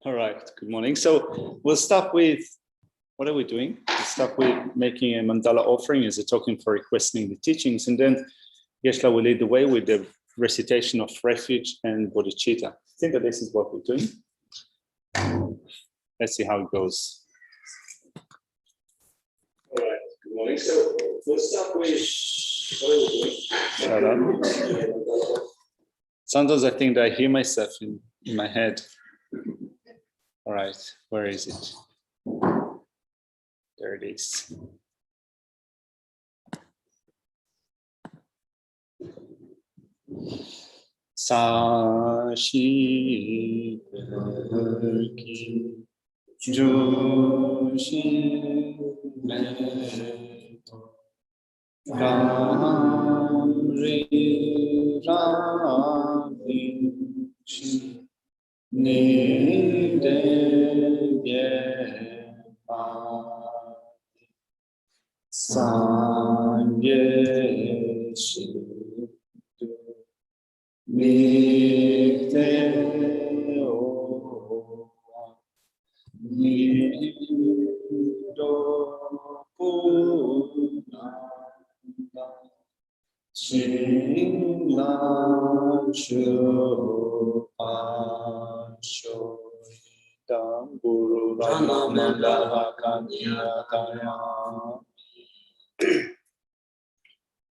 All right, good morning. So we'll start with, what are we doing? We'll start with making a mandala offering as a token for requesting the teachings, and then Geshe will lead the way with the recitation of refuge and bodhicitta. I think that this is what we're doing. Let's see how it goes. All right, good morning. So we'll start with, what are we doing? Shut up. Sometimes I think that I hear myself in my head. All right, where is it? There it is. Sashi Perki Joshi Meto Ramri Ravi Nidevye Sangye Shidu Nite Owa Nido Punanda Shinla Chupasho Damburu Rama Mandala Kanyataya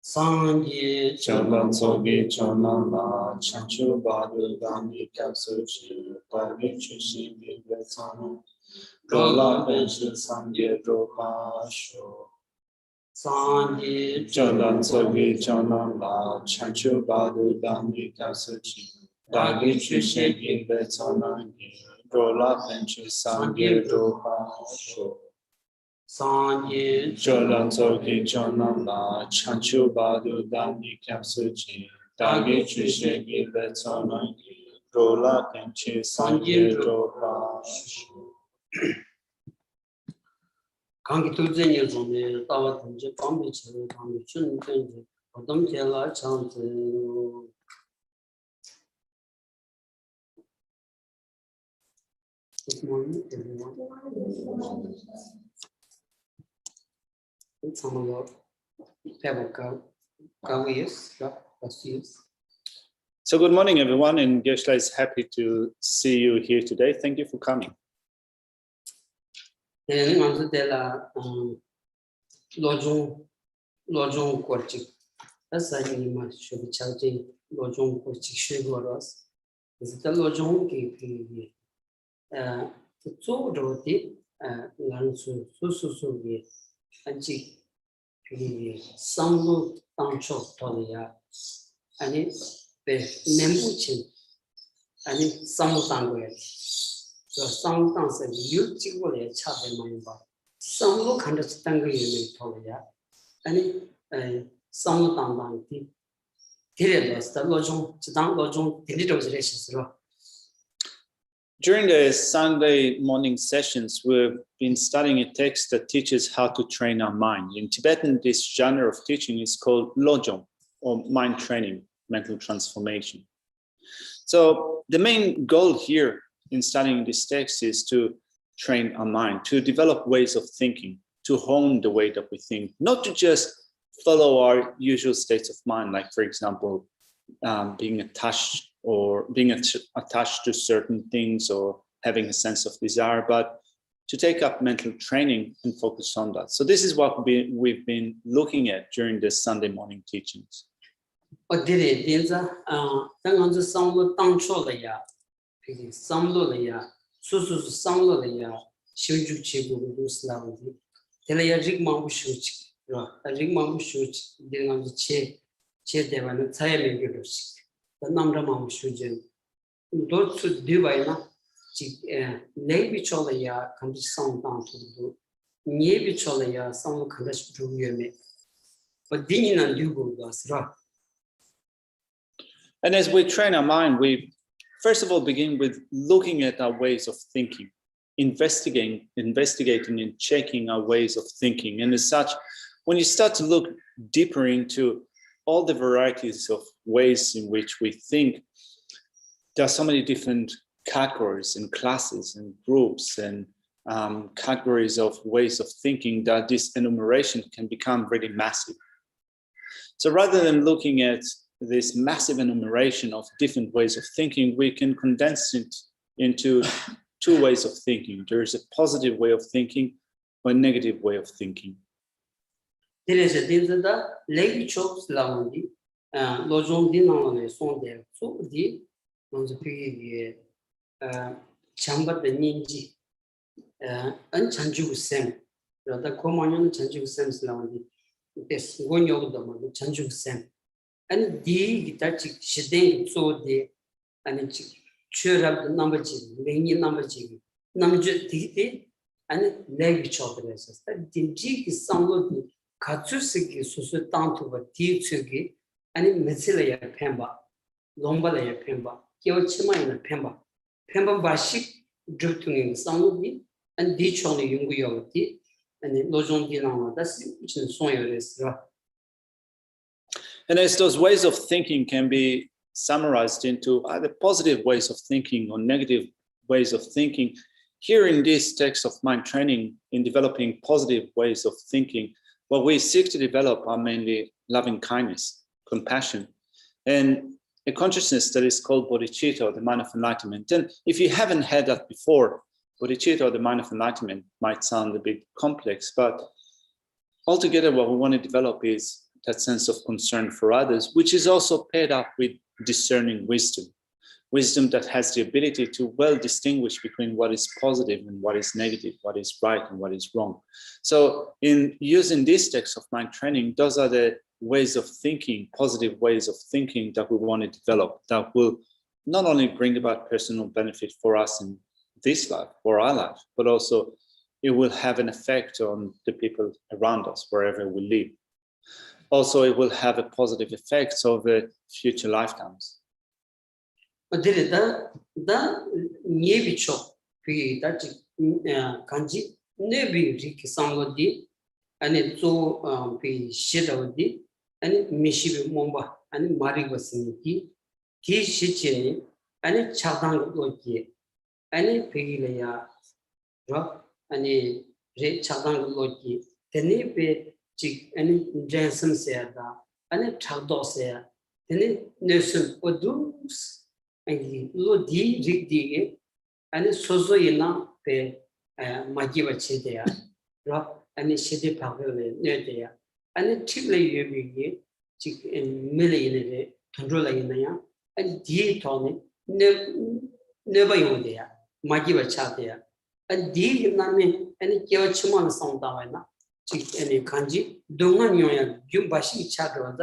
Sangye Chandan Sogi Chanala Chanchu Badu Dami Kapsuchi Parichushi Vivetsano Rola Venshi Sangye Dropasho Sangye Chandan Sogi Chanala Chanchu Badu Dami Kapsuchi Parichushi Vivetsano Rola Venshi Sangye Dropasho Sangye Cholan Sogi Chonala Chanchu Badu Dami Kapsuchi Dagi Chishegi Betsonagi Rola Kenchi Sangye Ropa Kangi Tulzenya Zone Tawa Tunje Pambi Chile Pambi Chun Tenje Odom Kela Chante Good morning everyone. Some of So good morning everyone, and Geshe is happy to see you here today. Thank you for coming. Lojong Korchik. That's a name should be charging Lojong Korchik Shigoros. Is it a Lojong K? So Dorothy, Lansu, Susu, Anchi, Samlu Tancho Tolia, and it's the Nembuchin, and it's Samutangue. So some dance you typically chat in my bar. Some look understand you Tolia, and it Samutan did the Lojong, Chidan Lojong, digital relations. During the Sunday morning sessions, we've been studying a text that teaches how to train our mind. In Tibetan, this genre of teaching is called Lojong, or mind training, mental transformation. So the main goal here in studying this text is to train our mind, to develop ways of thinking, to hone the way that we think, not to just follow our usual states of mind, like, for example, being attached to certain things or having a sense of desire, but to take up mental training and focus on that. So this is what we've been looking at during the Sunday morning teachings. The number of children, those who do by now, maybe Cholaya can be sound down to the maybe Cholaya, some can do you. But Dinin and Dugo was right. And as we train our mind, we first of all begin with looking at our ways of thinking, investigating and checking our ways of thinking. And as such, when you start to look deeper into all the varieties of ways in which we think, there are so many different categories and classes and groups and categories of ways of thinking that this enumeration can become really massive. So rather than looking at this massive enumeration of different ways of thinking, we can condense it into two ways of thinking. There is a positive way of thinking or a negative way of thinking. There is a dinner, lady chops laundry, Lojong dinner, so there, so the on the pig chamber the ninji, and Chanju Sam, the common Chanju Sam's laundry. This one of the Chanju Sam. And the touch she so the and it cheer up the number G, many number G, number G, and leg chop the rest. The G is somewhat Katsusiki, so down to a Tsugi, and in Metsila Pemba, Lombala Pemba, Kyochima in a Pemba, Pemba Bashik, drifting somewhat, and ditch on the Yungu and then Lojong Dinama, that's which is Soya. And as those ways of thinking can be summarized into either positive ways of thinking or negative ways of thinking, here in this text of mind training, in developing positive ways of thinking, what we seek to develop are mainly loving kindness, compassion, and a consciousness that is called bodhicitta, or the mind of enlightenment. And if you haven't had that before, bodhicitta, or the mind of enlightenment, might sound a bit complex, but altogether what we want to develop is that sense of concern for others, which is also paired up with discerning wisdom. Wisdom that has the ability to well distinguish between what is positive and what is negative, what is right and what is wrong. So in using this text of mind training, those are the ways of thinking, positive ways of thinking that we want to develop, that will not only bring about personal benefit for us in this life, or our life, but also it will have an effect on the people around us, wherever we live. Also, it will have a positive effect over future lifetimes. But there is the Niebicho, that Kanji, Nebi Rick Sangodi, and it so be Shidawdi, and Mishibi Momba, and Maribasiniki, Ki Shichini, and it Chadang Loki, and it Pigilea drop, and a red Chadang Loki, the Nebi. And Jansen said that, and a Chado said, then it nursing or doos, and he Lodi Rick Dig, and it's so enough, Magiva Chidea, drop, and it shitty pavilion near there, and it chiply you chick and millionaire, controller in there, and dear Tony, never you there, Magiva chat there, and dear Nami, and it gave Chimon sound down. Any kanji, Dungan Yoya, Jumbashi Chadra,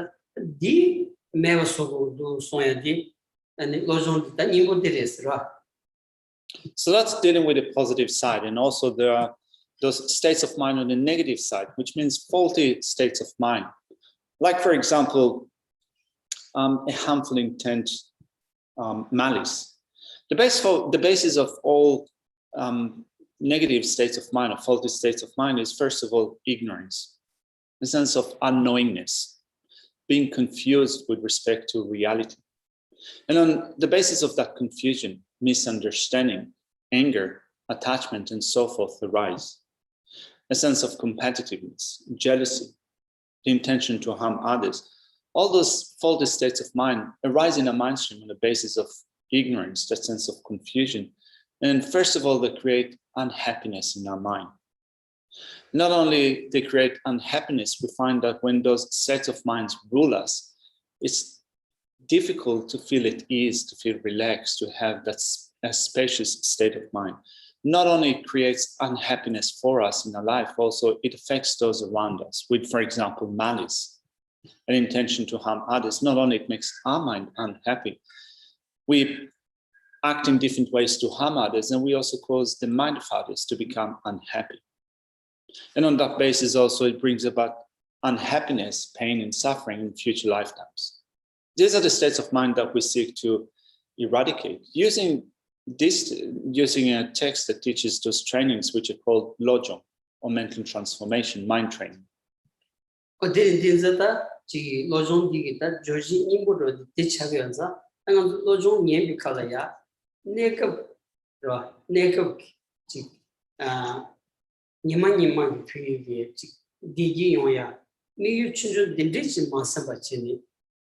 D. Mevasogo do Soya D, and Lozon Danigo Deres. So that's dealing with the positive side. And also there are those states of mind on the negative side, which means faulty states of mind. Like, for example, a harmful intent, malice. The basis of all negative states of mind or faulty states of mind is, first of all, ignorance, a sense of unknowingness, being confused with respect to reality. And on the basis of that confusion, misunderstanding, anger, attachment, and so forth arise. A sense of competitiveness, jealousy, the intention to harm others. All those faulty states of mind arise in a mind stream on the basis of ignorance, that sense of confusion. And first of all, they create unhappiness in our mind. Not only they create unhappiness, we find that when those sets of minds rule us, it's difficult to feel at ease, to feel relaxed, to have that spacious state of mind. Not only it creates unhappiness for us in our life, also it affects those around us with, for example, malice, an intention to harm others. Not only it makes our mind unhappy, we act in different ways to harm others, and we also cause the mind of others to become unhappy. And on that basis also it brings about unhappiness, pain, and suffering in future lifetimes. These are the states of mind that we seek to eradicate using a text that teaches those trainings, which are called Lojong, or mental transformation, mind training. Neko Niman Pigi, Digi Oya, Miyu Chunju Dindich Masabachini,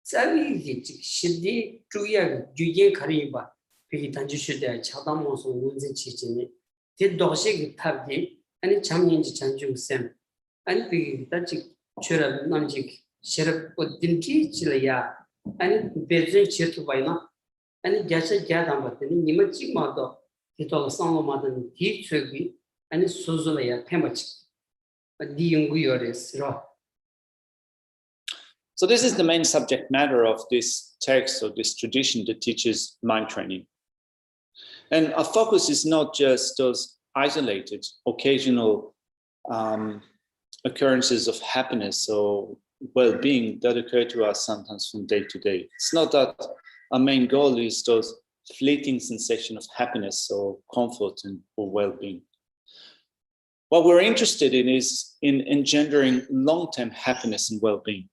Savi Shidi, Tuya, Juye Kariba, Pigi Tanjushuda, Chadamos, Wunzi Chichini, did Doshik Tabdi, and it Chamin Chanju Sem, and Pigi Tajik, Chura Namjik, Sheriff Dinti Chilaya, and Bedrin Chirtubaina, and Geshe Gadambatini, Nimachi Mado, it all song modern deep tribute, and Suzulaya Pemach. So this is the main subject matter of this text or this tradition that teaches mind training. And our focus is not just those isolated, occasional occurrences of happiness or well-being that occur to us sometimes from day to day. It's not that our main goal is those fleeting sensation of happiness or comfort or well-being. What we're interested in is in engendering long-term happiness and well-being.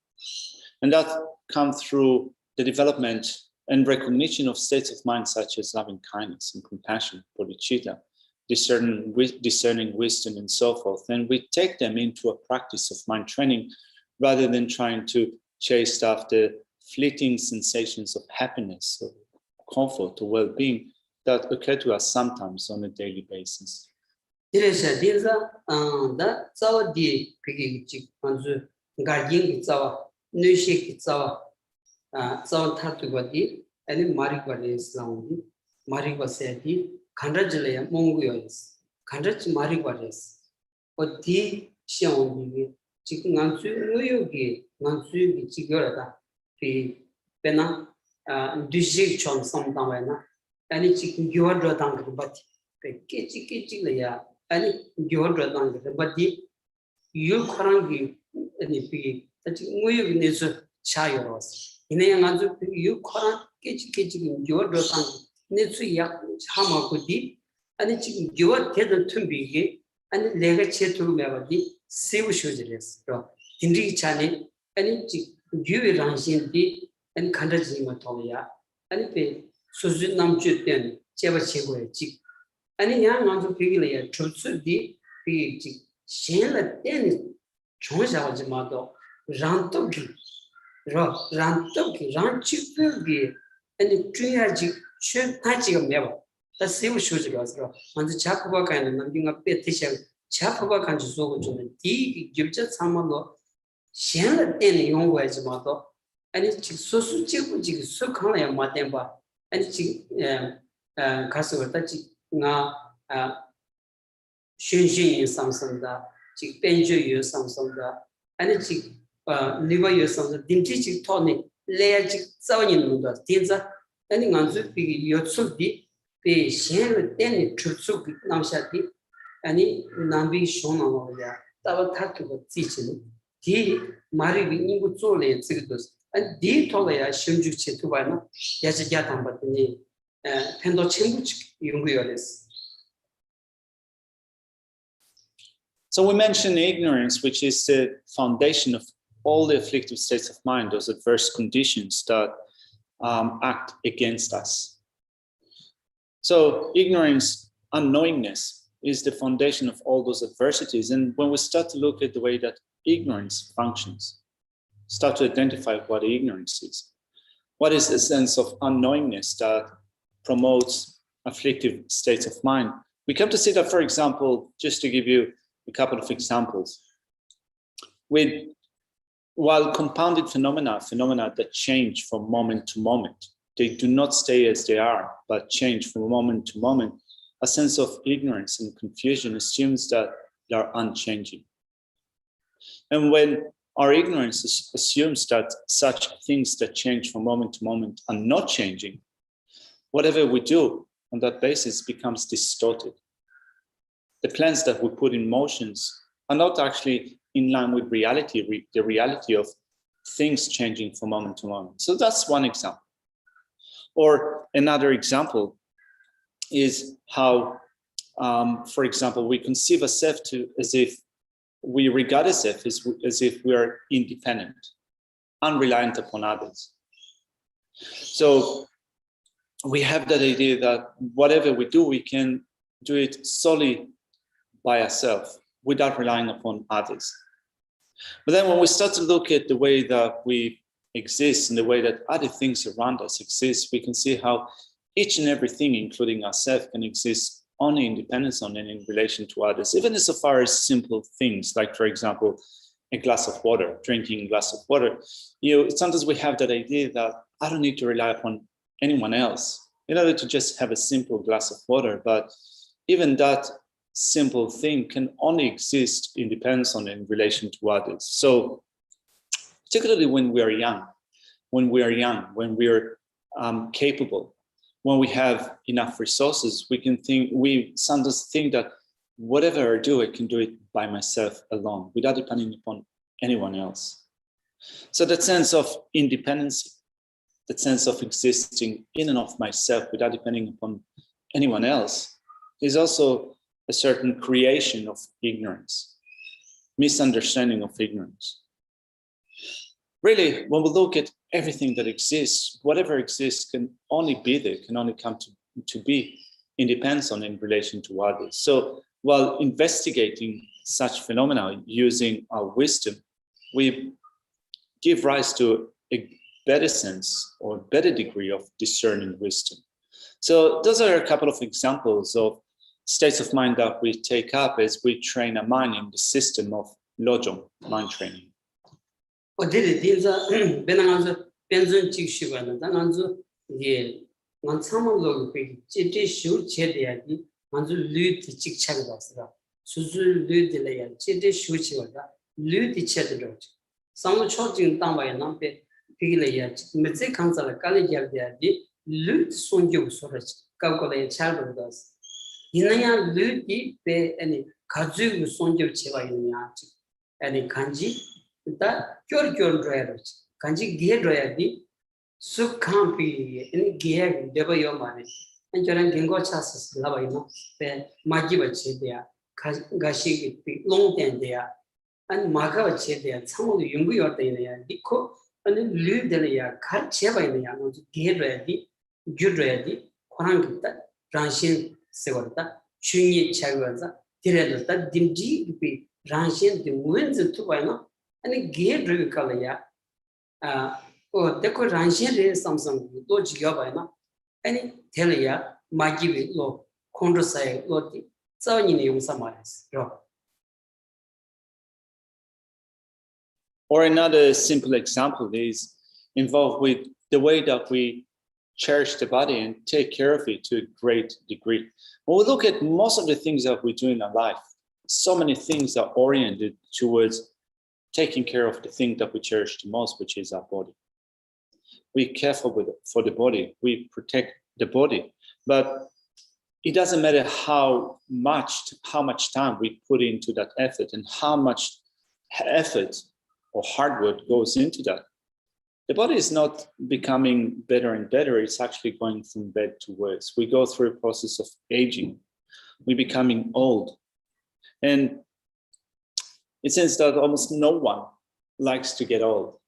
And that comes through the development and recognition of states of mind such as loving kindness and compassion, bodhicitta, discerning wisdom and so forth. And we take them into a practice of mind training rather than trying to chase after fleeting sensations of happiness or comfort or well-being that occur to us sometimes on a daily basis. Direza da zawa di pigi chik anzu garjing zawa nushik zawa zawa thatu gadi ani marik bade islam di marik baseti khandrajle ya mongu yois khandraj marik bades o di xiang di chik nganzu noyo gi nganzu gi chigora da pi pena dujik chon samdama na ani chik gyodro dang bati pe kichi le ya and you but the you Korangi and if we need to chayos. In a young you Koran kitchen, your daughter needs to yak Hama could be, and it's your tether to be and lega chair to Mavadi, save shoes. Indri Chani, and it give it ranching deep and Kandazimatolia, and pay Suzunam Jutin, Cheva Chewa chick. And young on the piglia, Tsultrim, Pig, Shell, then Chonsa Mado, Rantoki, Ranchipilgi, and the triagic should touch of never. The same shoes was on the Chapabaka and nothing a petition, Chapabaka and so to the give just some Shell, then young ways motto, and it's so chick, so kind of Matemba, and it's Castle touching. Nga Shunshin Samsara, Chick Benjo you Samsara, and a chick liver you some dinty tonic, layer chick sawing the tinza, and on to be Yotsuki, be share any Trutsuki Namshati, and it Nambi Shona, our tattoo teaching, T. Mari Inguzole and Sigdus, and D. Tolea Shunju Chetubana, Yajatam, but the name. So we mentioned ignorance, which is the foundation of all the afflictive states of mind, those adverse conditions that act against us. So ignorance, unknowingness, is the foundation of all those adversities. And when we start to look at the way that ignorance functions, start to identify what ignorance is, what is the sense of unknowingness that promotes afflictive states of mind, we come to see that, for example, just to give you a couple of examples, while compounded phenomena that change from moment to moment, they do not stay as they are, but change from moment to moment, a sense of ignorance and confusion assumes that they are unchanging. And when our ignorance assumes that such things that change from moment to moment are not changing, whatever we do on that basis becomes distorted. The plans that we put in motions are not actually in line with reality, the reality of things changing from moment to moment. So that's one example. Or another example is how, for example, we conceive ourselves as if we regard ourselves as if we are independent, unreliant upon others. So we have that idea that whatever we do, we can do it solely by ourselves without relying upon others. But then when we start to look at the way that we exist and the way that other things around us exist, we can see how each and everything, including ourselves, can exist only in dependence on and in relation to others, even as far as simple things, like, for example, a glass of water, drinking a glass of water. Sometimes we have that idea that I don't need to rely upon anyone else in order to just have a simple glass of water. But even that simple thing can only exist in dependence on and in relation to others. So particularly when we are young, when we're capable, when we have enough resources, we sometimes think that whatever I do, I can do it by myself alone, without depending upon anyone else. So that sense of independence, that sense of existing in and of myself without depending upon anyone else, is also a certain creation of ignorance, misunderstanding of ignorance. Really, when we look at everything that exists, whatever exists can only be there, can only come to be in dependence on in relation to others. So while investigating such phenomena using our wisdom, we give rise to a better sense or better degree of discerning wisdom. So those are a couple of examples of states of mind that we take up as we train our mind in the system of Lojong, mind training. Inaya luti pe any kazu sonjo cheva inyachi any kanji that cure drivers kanji gear drive sukhampi any gear deba yomani and joran gingo chassis lavaino pe majiba chedia gashi long ten there and maga chedia some of the yungu yorda diko and lu delia cut cheva in the gear ready good ready korangita transient Sevorta, Chuni Chagaza, Tirada, Dimji, Ranshin, the winds to Vino, and a gay Rivicalaya. Or Deco Ranshin, something, Lodge Gavina, any Telia, Magi Law, Condrosai, Loti, so in Young Samaras. Or another simple example is involved with the way that we cherish the body and take care of it to a great degree. When we look at most of the things that we do in our life, so many things are oriented towards taking care of the thing that we cherish the most, which is our body. We're careful for the body, we protect the body, but it doesn't matter how much time we put into that effort and how much effort or hard work goes into that. The body is not becoming better and better, it's actually going from bad to worse. We go through a process of aging, we're becoming old. And it seems that almost no one likes to get old,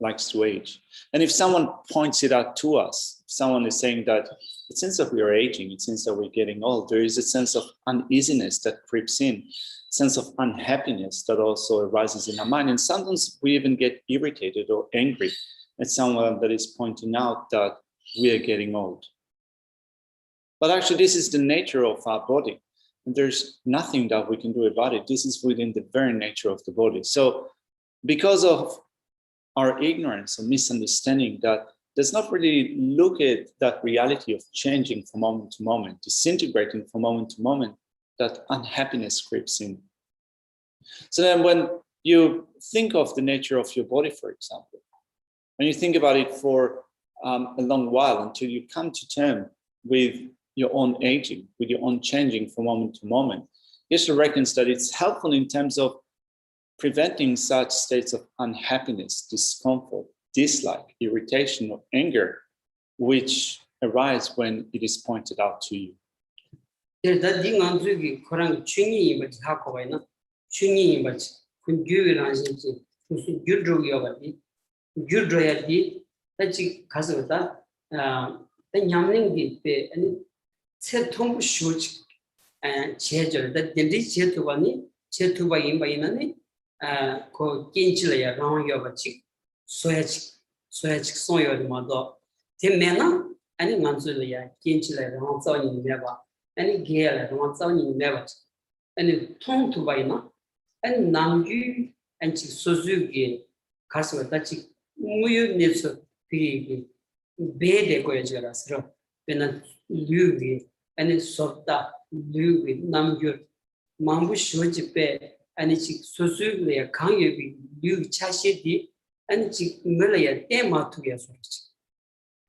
likes to age. And if someone points it out to us, if someone is saying that it seems that we are aging, it seems that we're getting old, there is a sense of uneasiness that creeps in, sense of unhappiness that also arises in our mind. And sometimes we even get irritated or angry at someone that is pointing out that we are getting old. But actually, this is the nature of our body. And there's nothing that we can do about it. This is within the very nature of the body. So because of our ignorance or misunderstanding that does not really look at that reality of changing from moment to moment, disintegrating from moment to moment, that unhappiness creeps in. So then when you think of the nature of your body, for example, and you think about it for a long while until you come to terms with your own aging, with your own changing from moment to moment, Geshe reckons that it's helpful in terms of preventing such states of unhappiness, discomfort, dislike, irritation, or anger, which arise when it is pointed out to you. the Yamling be any Setum Shuch and Chejo that the Chetubani, Chetuba Imbainani, ko Kinchile around your chick, Swatch Soyo Mado, Timena, any Manzulia, Kinchile around Sony never, any gale around Sony never, any Tom to Baina, and Namju and Suzuki, Castle Tachi, Muyu Nitsu, Pig, Bede Goyajas, Pena Lugi, and it's Sota, Lugi, Namju, Mambu Shujipe, and it's Suzuki, a Kangi, Lu Chashidi, and it's Mulia, Emma to your source.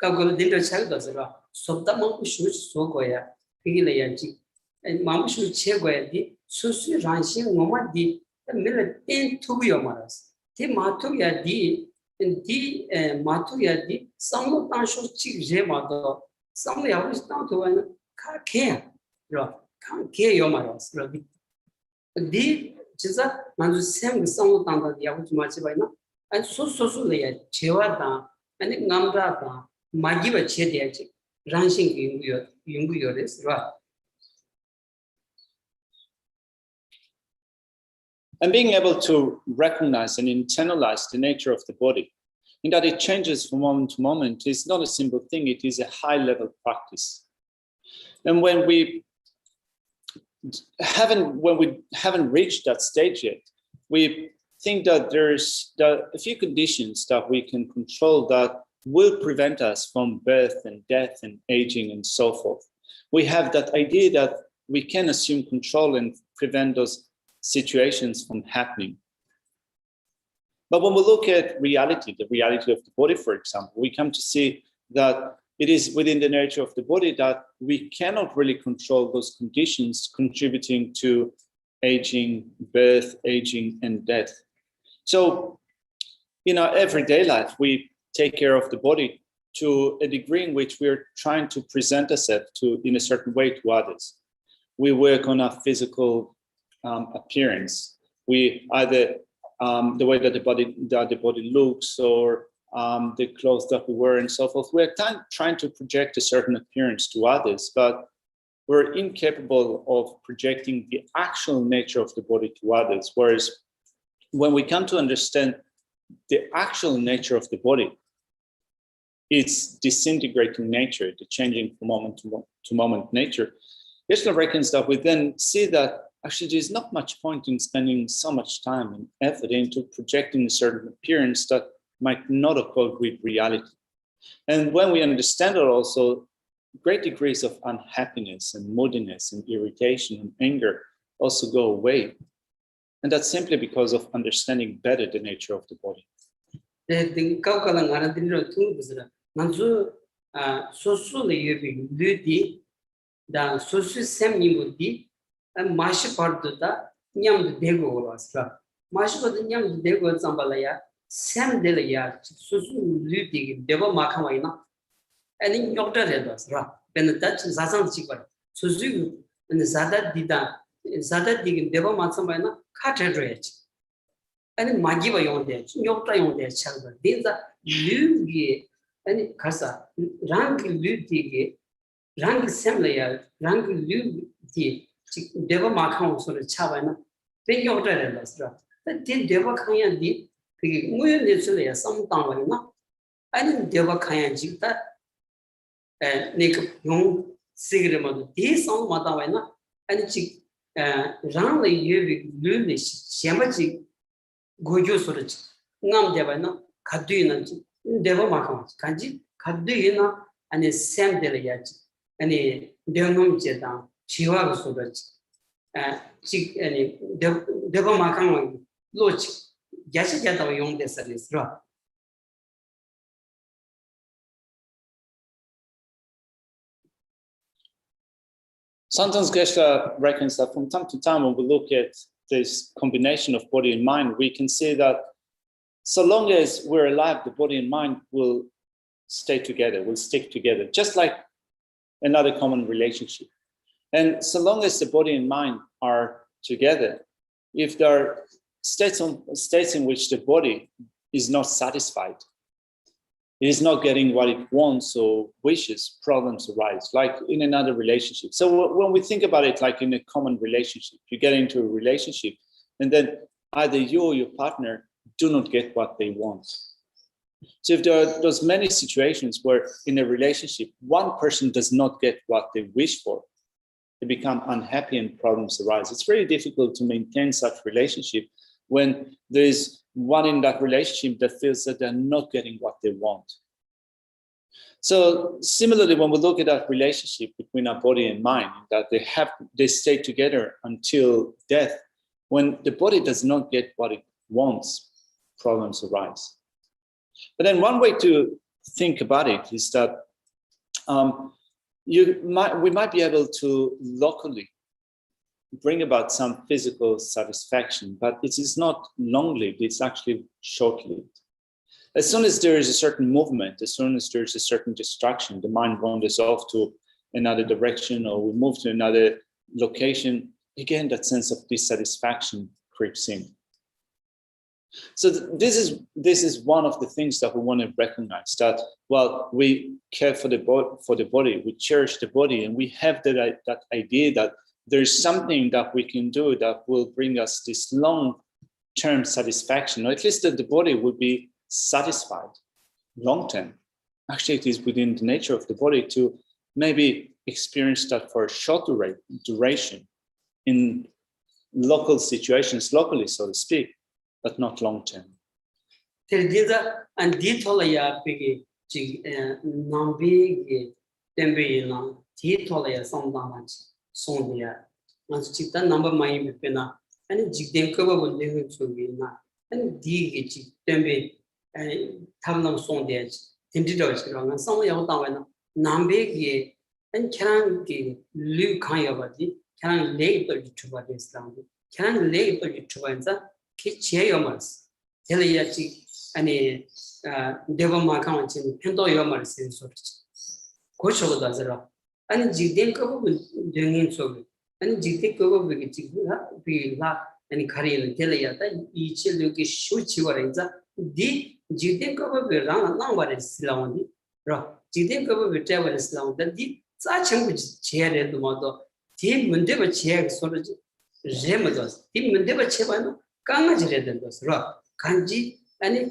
Kago did a child as a Sota Mambu Shuj Sogoya, Pigilayanti, and Mambu Chegoya, Susu Ranching, Momadi, the millet 10 to your mothers. The Matuya D. And the Matuya di some tansho chick jemado, some always down to an can't care your maros. The Chisa Mandu Sam some down the Yahu Machibana, and so lay Chewada, and Nambrata, Magiva Chediachi, ranching in Yunguyores, right. And being able to recognize and internalize the nature of the body, in that it changes from moment to moment, is not a simple thing, it is a high-level practice. And when we haven't reached that stage yet, we think that there's a few conditions that we can control that will prevent us from birth and death and aging and so forth. We have that idea that we can assume control and prevent those situations from happening. But when we look at reality, the reality of the body, for example, we come to see that it is within the nature of the body that we cannot really control those conditions contributing to aging, birth, aging, and death. So in our everyday life, we take care of the body to a degree in which we're trying to present ourselves in a certain way to others. We work on our physical appearance. We either the way that the body looks, or the clothes that we wear, and so forth. We're trying to project a certain appearance to others, but we're incapable of projecting the actual nature of the body to others. Whereas when we come to understand the actual nature of the body, its disintegrating nature, the changing from moment to moment nature, Geshe reckons that we then see that actually there's not much point in spending so much time and effort into projecting a certain appearance that might not accord with reality. And when we understand it also, great degrees of unhappiness and moodiness and irritation and anger also go away. And that's simply because of understanding better the nature of the body. And Mashiparduta, Nyam the Dego was Mashipad Nyam the Dego Zambalaya, Sam Delia, Susu Luti, Deva Makamaina, and in Yokta Redas, when the Dutch Zazan Chipa, Suzu, and the Zada Dida, Zada Dig, Deva Matsamana, Catedrage. And Magiva yon there, Yokta yon there, Chalva. These are Lugi and Casa, Rang Luti, Rang Semlaya, Rang Luti. Deva Makam sort of Chavana, then you ordered us. But did Deva Kayan did, literally some down, I didn't Deva Kayan Jita and Nick Young Sigrid, this on Madavana, and she ran the year with Lunish, Shamaji, Gojo sort of Nam Devana, Kaduina, Deva Makam, Kanji, Kaduina, and a Sam Delayat, and a Denum Jedan. Chihuahua so that chick any Deva Makam Loch Geshe Jata Young de Service. Sometimes Geshe reckons that from time to time, when we look at this combination of body and mind, we can see that so long as we're alive, the body and mind will stay together, will stick together, just like another common relationship. And so long as the body and mind are together, if there are states in which the body is not satisfied, it is not getting what it wants or wishes, problems arise, like in another relationship. So when we think about it, like in a common relationship, you get into a relationship and then either you or your partner do not get what they want. So if there are those many situations where in a relationship, one person does not get what they wish for, they become unhappy and problems arise. It's very difficult to maintain such relationship when there is one in that relationship that feels that they're not getting what they want. So similarly, when we look at that relationship between our body and mind, that they stay together until death, when the body does not get what it wants, problems arise. But then one way to think about it is that we might be able to locally bring about some physical satisfaction, but it is not long-lived, it's actually short-lived. As soon as there is a certain movement, as soon as there is a certain distraction, the mind wanders off to another direction or we move to another location, again, that sense of dissatisfaction creeps in. So this is one of the things that we want to recognize, that while we care for the body, we cherish the body, and we have that idea that there is something that we can do that will bring us this long-term satisfaction, or at least that the body will be satisfied long-term. Actually, it is within the nature of the body to maybe experience that for a short duration in local situations, locally, so to speak, but not long-term. 아니 대범마카만 지금 편도 요말 쓰는 소리지. 고쳐도 하더라. 아니 지된 거 부분 정인 소리. 아니 지된 거 부분 지금 비라 아니 가리는 teleyata 이 칠로기 쇼치워라자 디 지된 거 부분랑 나와를 쓰라오니. 라 지된 거 부분 때문에 쓰라온다. 디 자청부 제야래도 뭐도 디 문제가 제약 소리지. 제모도 디 문제가 제반은 강아지래 된다서라. 간지 아니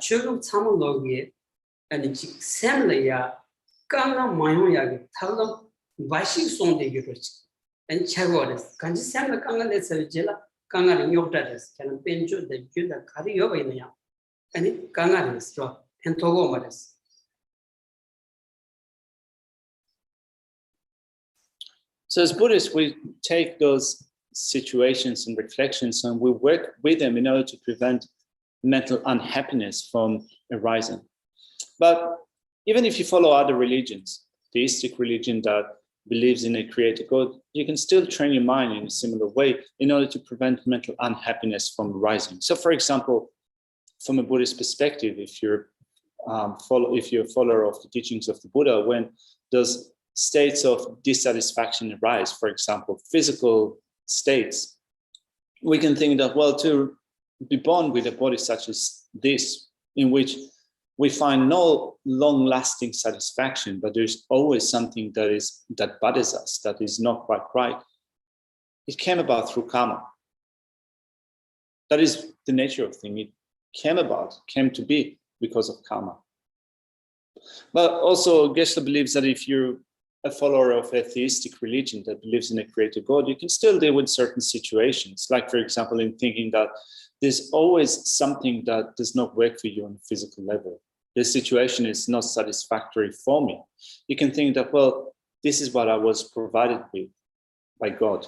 최근 참은 거기에 아니 샘래야 강가 마요야게 타고 바시 송대기로 아니 차고레스 간지 샘래 강가에서 제라 강가를 욕다레스 저는 벤조데 규다 가리 여바이냐 아니 강가레스 펜토고 말레스. So as Buddhists, we take those situations and reflections and we work with them in order to prevent mental unhappiness from arising. But even if you follow other religions, theistic religion that believes in a creator God, you can still train your mind in a similar way in order to prevent mental unhappiness from arising. So for example, from a Buddhist perspective, if you're a follower of the teachings of the Buddha, when those states of dissatisfaction arise, for example, physical states, we can think that, well, to be born with a body such as this, in which we find no long-lasting satisfaction, but there's always something that bothers us, that is not quite right. It came about through karma. That is the nature of things. It came to be because of karma. But also, Geshe believes that if you're a follower of a theistic religion that believes in a creator God, you can still deal with certain situations. Like, for example, in thinking that there's always something that does not work for you on a physical level. This situation is not satisfactory for me. You can think that, well, this is what I was provided with by God.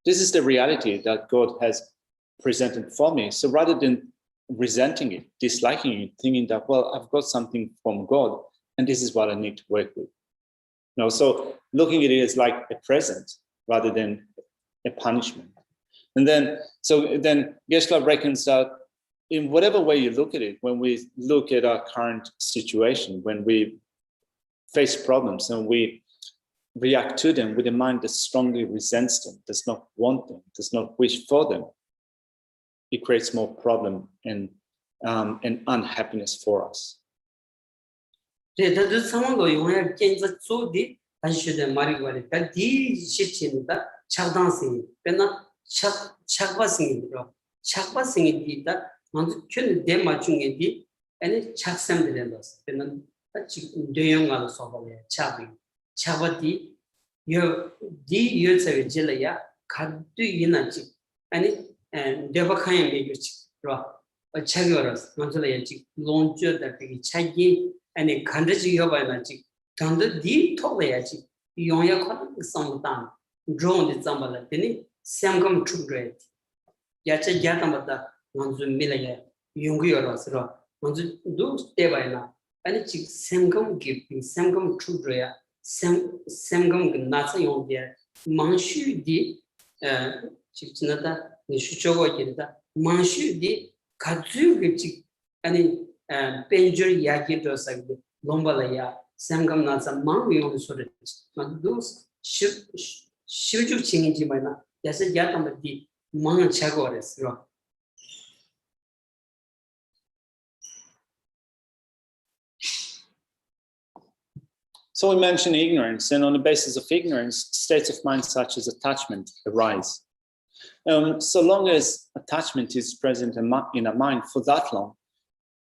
This is the reality that God has presented for me. So rather than resenting it, disliking it, thinking that, well, I've got something from God and this is what I need to work with. You know, so looking at it as like a present rather than a punishment. And then Geshe reckons that in whatever way you look at it, when we look at our current situation, when we face problems and we react to them with a mind that strongly resents them, does not want them, does not wish for them, it creates more problem and unhappiness for us. The someone you have changed so the I should marry that the shit in the chak dancing, penna chakba singing, chakba singing did that, on the demaching it, and it chaks them the lenders, penna the young other software, chapping, chabati, you the years of Jelaya, cut to Yinachi, and it and Devakayam make you a chagorus, not a launcher that be chaggy. And a country of energy, Tanda deep toleaji, Yonya some time, drawn the Zambala, Penny, Samgum true great. Yacha Yatamata, Manzu Milaya, Yunguros, Manzu do Devana, and a chick Samgum giving, Samgum true rare, Samgum Nasa yon there, Manshu di Chichinata, Nishuchogo Yenta, Manshu di Katsu Gipchik, and Penjur Yaki to Sagdi, Lombalaya, Sangam Nasa, Mami on the Sorit. But those Shuju Chingy Mana, yes, a Yatamati, Mang Chagores. So we mentioned ignorance, and on the basis of ignorance, states of mind such as attachment arise. So long as attachment is present in a mind for that long,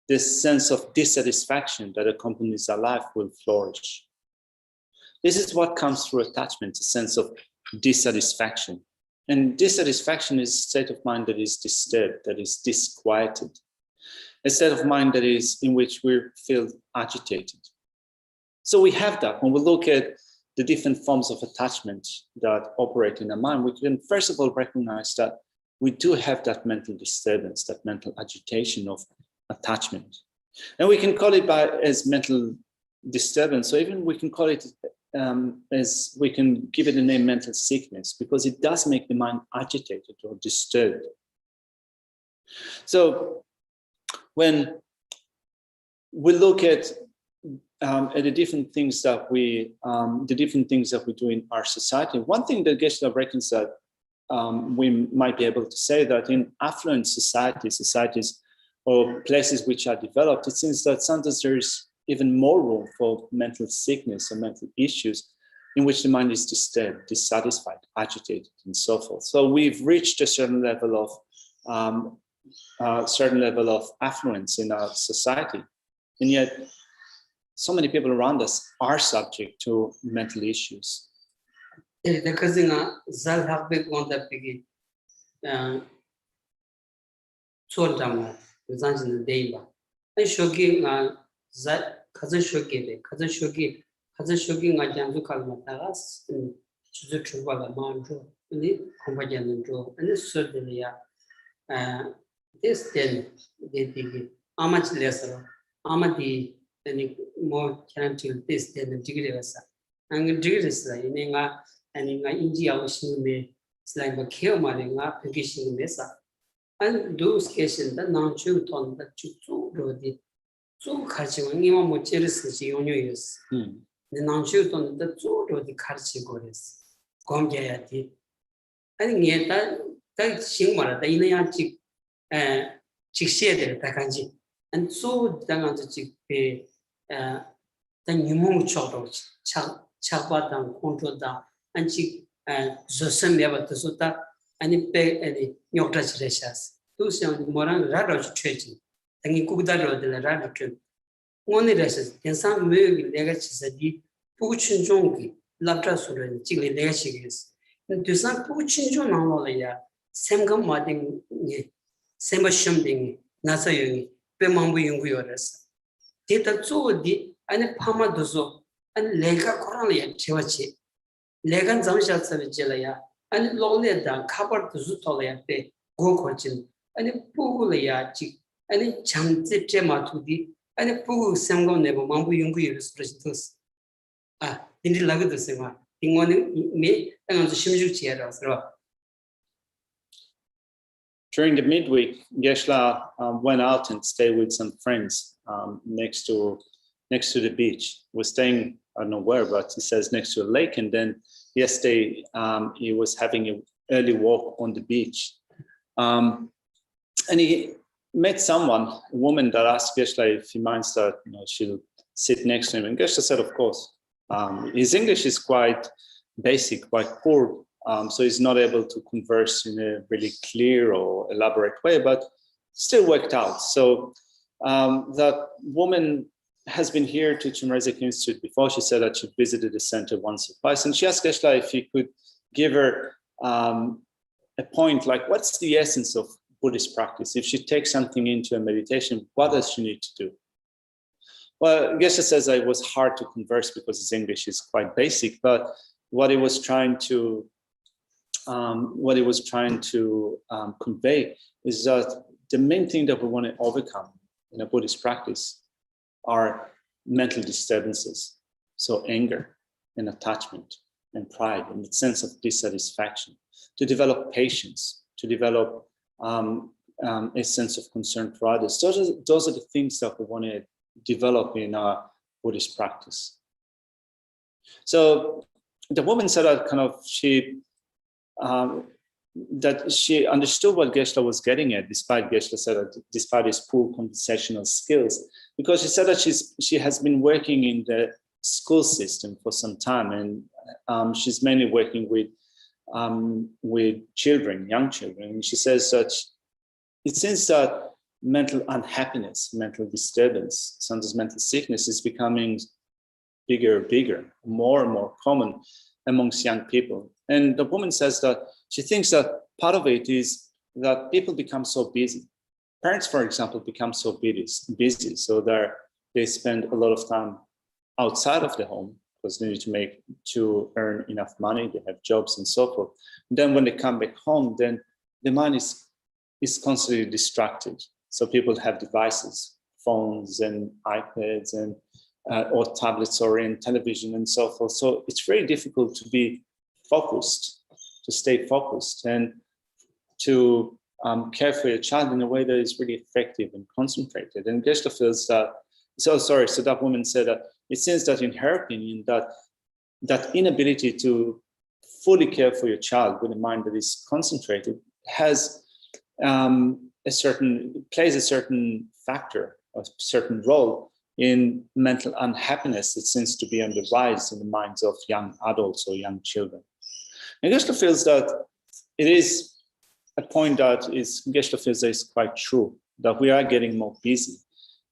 this sense of dissatisfaction that accompanies our life will flourish. This is what comes through attachment, a sense of dissatisfaction. And dissatisfaction is a state of mind that is disturbed, that is disquieted, a state of mind that is in which we feel agitated. So we have that. When we look at the different forms of attachment that operate in the mind, we can first of all recognize that we do have that mental disturbance, that mental agitation of attachment. And we can call it as mental disturbance, or even we can call it as we can give it a name, mental sickness, because it does make the mind agitated or disturbed. So when we look at the different things that we do in our society, one thing that Geshe reckons that we might be able to say that in affluent societies or places which are developed, it seems that sometimes there is even more room for mental sickness or mental issues in which the mind is disturbed, dissatisfied, agitated, and so forth. So we've reached a certain level of affluence in our society, and yet so many people around us are subject to mental issues. The cousin Zal have big on that biggie. Tsultrim, the Deva. And shocking that cousin shogi, I can look at Mataras and the Trubala Manjo, and the Companion Joe, and this certainly this then they dig how much lesser, Amadi, and more can to this than the degree. And the degree is like in India was me, it's like a kill maringa, pigishing mesa. And those cases that non chew on that you do. So catching even more jealous on your use. The non chew on the two or the catchy goddess. Comgayati. I think yet that shimmer, the Inayantic Geshe, Takanji. And so down the chick pay the new children, Chabatan, control down, and she Zosem never to Suta, and it pay any Yokrach Reshas. Those young Moran Radoj trading, and you cook that road in the Radotrim. Only resses, and some moving legacies at the Puchin Jongi, Labra Sudan, Chili legacies. And to some Puchin Jonalaya, Samgam Martin, Samba Shumding, Nasa Yungi, Pemambu Yunguras. Tita Zodi, and Pama Dozo, and Lega Coralia, Chevachi. Legan Zamsha Savijelaya, and Lolea Dan, covered the Zutolia, Go Cochin, and a Pugulia chick, and a Chamti Chema to the, and a Pugu Sango never Mambu Yunguras Presitus. Ah, in the Lago Sema, in one me and on the Shimju Chiaras. During the midweek, Geshe went out and stayed with some friends next to the beach. We're staying, I don't know where, but he says next to a lake. And then yesterday, he was having an early walk on the beach. And he met someone, a woman that asked Geshe if he minds that she'll sit next to him. And Geshe said, of course. His English is quite basic, quite poor, so he's not able to converse in a really clear or elaborate way, but still worked out. So that woman has been here to Chimrezik Institute before. She said that she visited the center once or twice, and she asked Geshe if he could give her a point, like what's the essence of Buddhist practice? If she takes something into a meditation, what does she need to do? Well, Geshe says that it was hard to converse because his English is quite basic, but what he was trying to convey is that the main thing that we want to overcome in a Buddhist practice are mental disturbances. So anger and attachment and pride and the sense of dissatisfaction, to develop patience, to develop a sense of concern for others. Those are the things that we want to develop in our Buddhist practice. So the woman said that she understood what Geshe was getting at, despite Geshe said that despite his poor conversational skills, because she said that she has been working in the school system for some time, and she's mainly working with children, young children. And she says that it seems that mental unhappiness, mental disturbance, sometimes mental sickness is becoming bigger and bigger, more and more common amongst young people. And the woman says that she thinks that part of it is that people become so busy. Parents, for example, become so busy, so they spend a lot of time outside of the home because they need to earn enough money, they have jobs and so forth. And then when they come back home, then the mind is constantly distracted. So people have devices, phones and iPads and or tablets or in television and so forth. So it's very difficult to be focused, to stay focused and to care for your child in a way that is really effective and concentrated. And Geshe feels that, so that woman said that it seems that in her opinion, that inability to fully care for your child with a mind that is concentrated has plays a certain factor, a certain role in mental unhappiness that seems to be on the rise in the minds of young adults or young children. And Geshe feels that it is a point that Geshe feels that is quite true, that we are getting more busy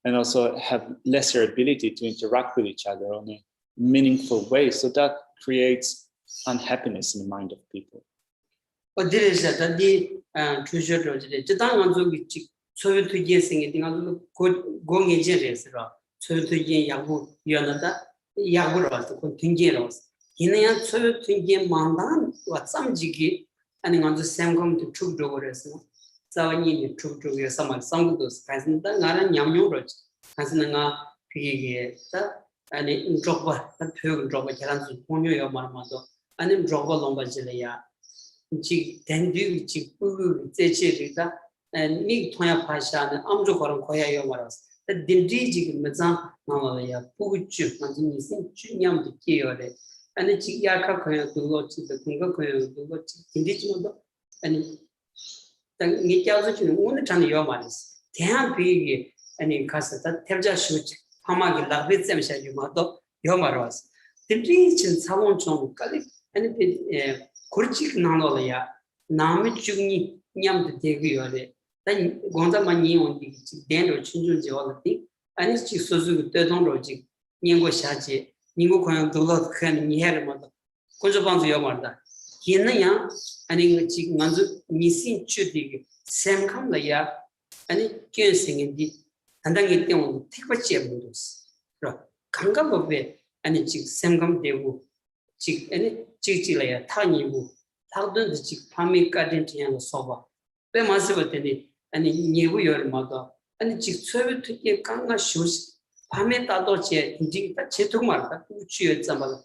and also have lesser ability to interact with each other in a meaningful way. So that creates unhappiness in the mind of people. But there is a and me toya pasha amjo koran koya yo maras the dindiji mezan mama ya puchu manjini sin chunyam de kiore and chi yaka koya dugo chi the kunga koya dugo chi dindiji modo and tang ni kyazo chi un tan yo maras tyan bi and kasa ta terja shuch hama ge lagbe sem sha yo mado yo maras dindiji chin samon chong kali and kurchik nanola ya nami chugni nyam de tegiyore then gonza mani on the dendo chinju jawati and it's suzu de don logic ningo shaje ningo koyan dolot khan ni her mod kojo banzu yo marda hinna ya ani chi manzu misin chudi sem kam la ya ani kyen singindi andang itte on tikbache modus ro kangam bobe ani chi sem kam debu chi ani chi la ya thanibu thadun chi phami kadin tian soba be masibate 아니 예부열 마다 아니 직접에 특히 강가 쇼스 밤에 따도 제 인지가 제대로 말다 우치였잖아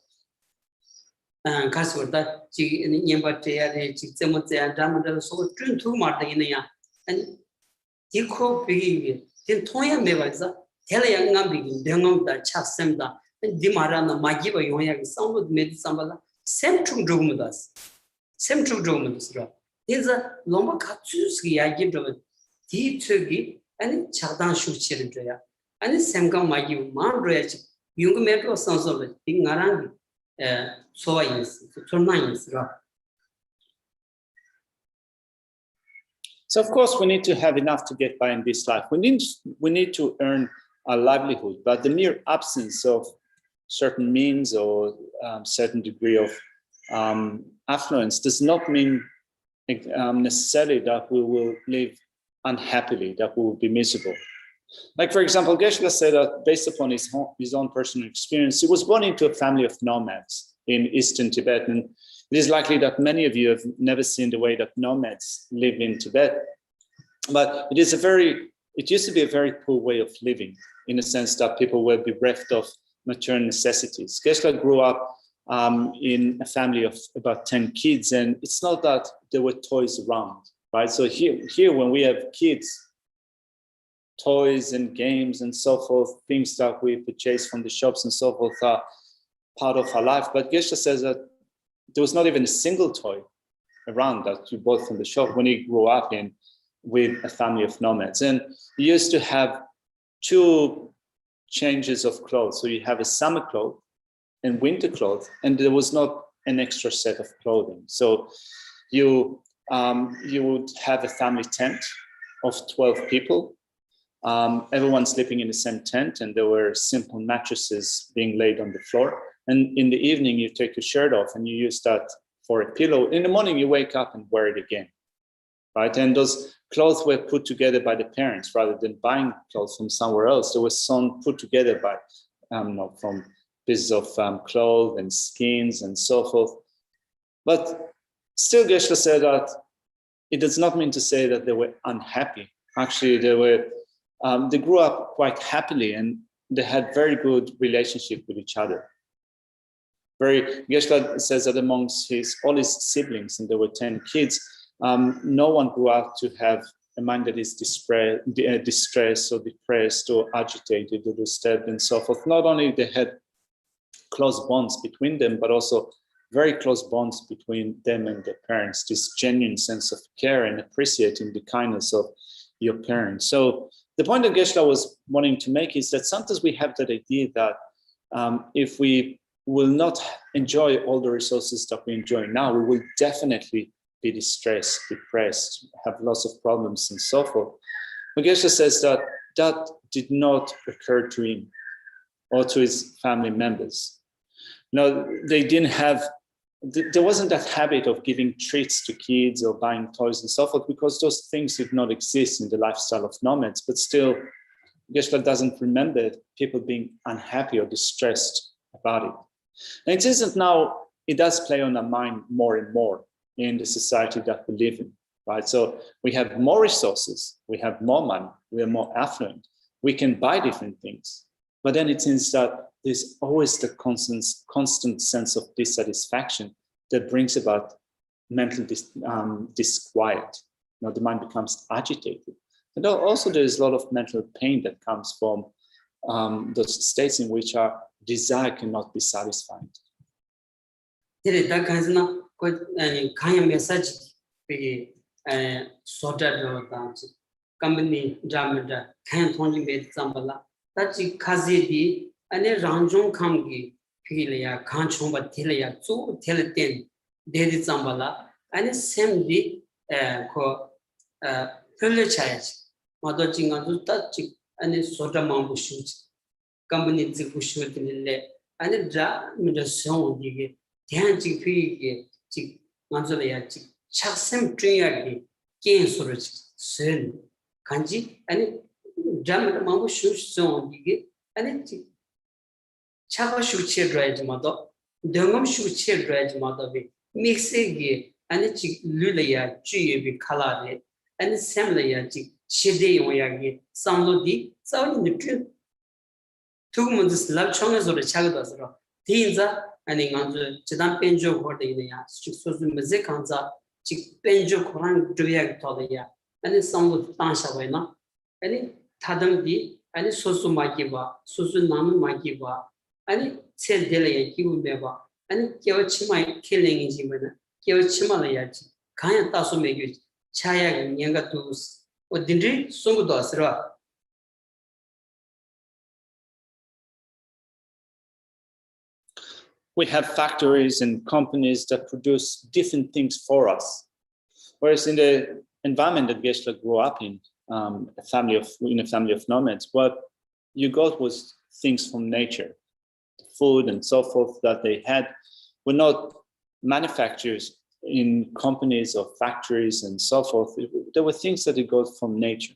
가서다 지 년바테야에 직접 못해 담을 소 준투 말다 이내야 아니 디코 비기 된 통야 매발자 텔레양감 비기 병음다 차sem다 디마라나 마기바 용야기 상도 메디 상발라 셈충 조금다스 셈충 조금다스라 이제 너무 같이 이야기도 디 특이 아니 차단 쇼치를 줘야 and Samka Magi, Man Rich, Young Metro Sons of the Thing around so is for 9 years. So of course we need to have enough to get by in this life. We need to earn a livelihood, but the mere absence of certain means or certain degree of affluence does not mean necessarily that we will live unhappily, that we will be miserable. Like, for example, Geshe said that based upon his own personal experience, he was born into a family of nomads in Eastern Tibet. And it is likely that many of you have never seen the way that nomads live in Tibet. But it used to be a very poor way of living, in the sense that people were bereft of material necessities. Geshe grew up in a family of about 10 kids, and it's not that there were toys around, right? So here when we have kids, toys and games and so forth, things that we purchase from the shops and so forth are part of our life. But Geshe says that there was not even a single toy around that you bought from the shop when he grew up with a family of nomads. And he used to have 2 changes of clothes. So you have a summer clothes and winter clothes, and there was not an extra set of clothing. So you would have a family tent of 12 people. Everyone sleeping in the same tent, and there were simple mattresses being laid on the floor. And in the evening, you take your shirt off and you use that for a pillow. In the morning, you wake up and wear it again, right? And those clothes were put together by the parents rather than buying clothes from somewhere else. There was some put together by, from pieces of clothes and skins and so forth. But still, Geshe said that it does not mean to say that they were unhappy. Actually, they grew up quite happily, and they had very good relationship with each other. Geshe says that amongst all his siblings, and there were 10 kids, no one grew up to have a mind that is distressed or depressed or agitated or disturbed and so forth. Not only they had close bonds between them, but also very close bonds between them and their parents, this genuine sense of care and appreciating the kindness of your parents. So the point that Geshe was wanting to make is that sometimes we have that idea that if we will not enjoy all the resources that we enjoy now, we will definitely be distressed, depressed, have lots of problems and so forth. But Geshe says that that did not occur to him or to his family members. No, there wasn't that habit of giving treats to kids or buying toys and so forth, because those things did not exist in the lifestyle of nomads. But still, Geshe doesn't remember people being unhappy or distressed about it. And it is that now it does play on our mind more and more in the society that we live in, right? So we have more resources, we have more money, we are more affluent, we can buy different things. But then it seems that there's always the constant sense of dissatisfaction that brings about mental disquiet. The mind becomes agitated. And also there's a lot of mental pain that comes from those states in which our desire cannot be satisfied. ane rangjong khamgi philya khanchomba thilya chu thilten dedi zambala ane semdi ko philya chayach mado jinga du ta chi ane soda mambu shuch company ziku shudile ane dra mida song dige dhyan chi phi chi manzo ya chi chaksem triya gi ken surach sen kanji ane dra mida mambu shuch song dige ane chi Chapa shuche drive mother, Dungum shuche drive mother, mixing and a chick lulaya, G color, and the semlaya chick, shade oyagi, some lodi, sound in the trip. 2 months love chongas or the chagadas, Tinza, and in under Chidam Penjo Cordelia, Chicks Mezikanza, Chick Penjo Koran Duyag Tolia, and the sound of Tansha, and Tadam and Sosu Makiba, Susu Nam Makiba. 아니 셀델에 기운배봐 아니 겨치마이 킬링이지 뭐는 겨치마야지 가야 따서 매겨 차야 년가 두 어딘지 송도 왔으라 we have factories and companies that produce different things for us. Whereas in the environment that Geshe grew up in, a family of nomads, what you got was things from nature, food and so forth that they had were not manufacturers in companies or factories and so forth. There were things that you got from nature.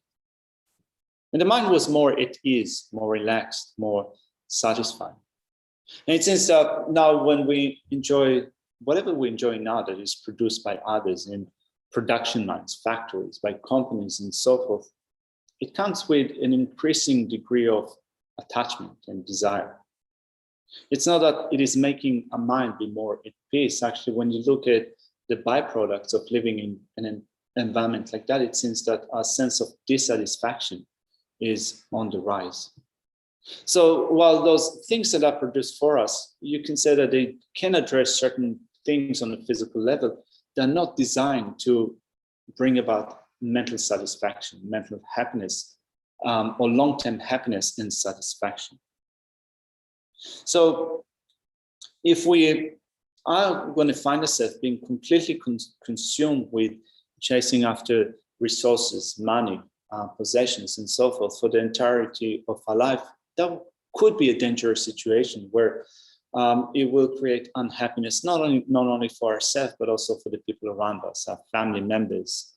And the mind was more at ease, more relaxed, more satisfied. And it seems that now when we enjoy whatever we enjoy now that is produced by others in production lines, factories, by companies and so forth, it comes with an increasing degree of attachment and desire. It's not that it is making a mind be more at peace. Actually, when you look at the byproducts of living in an environment like that, it seems that our sense of dissatisfaction is on the rise. So while those things that are produced for us, you can say that they can address certain things on a physical level, they're not designed to bring about mental satisfaction, mental happiness, or long-term happiness and satisfaction. So if we are going to find ourselves being completely consumed with chasing after resources, money, possessions, and so forth for the entirety of our life, that could be a dangerous situation where it will create unhappiness, not only for ourselves, but also for the people around us, our family members.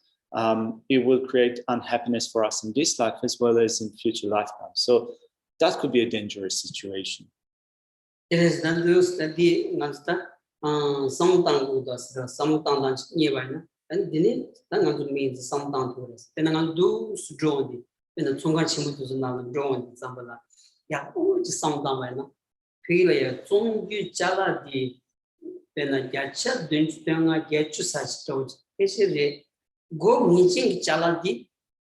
It will create unhappiness for us in this life as well as in future lifetimes. So that could be a dangerous situation. It is not used that the sometimes with us, sometimes nearby, and then it means sometimes to us. Then I'm do strong. Then the Tunga Chimu to the drawing example. Yeah, sometimes feel a song you jala the then a getcha, don't get to such stones. Basically, go meeting jala the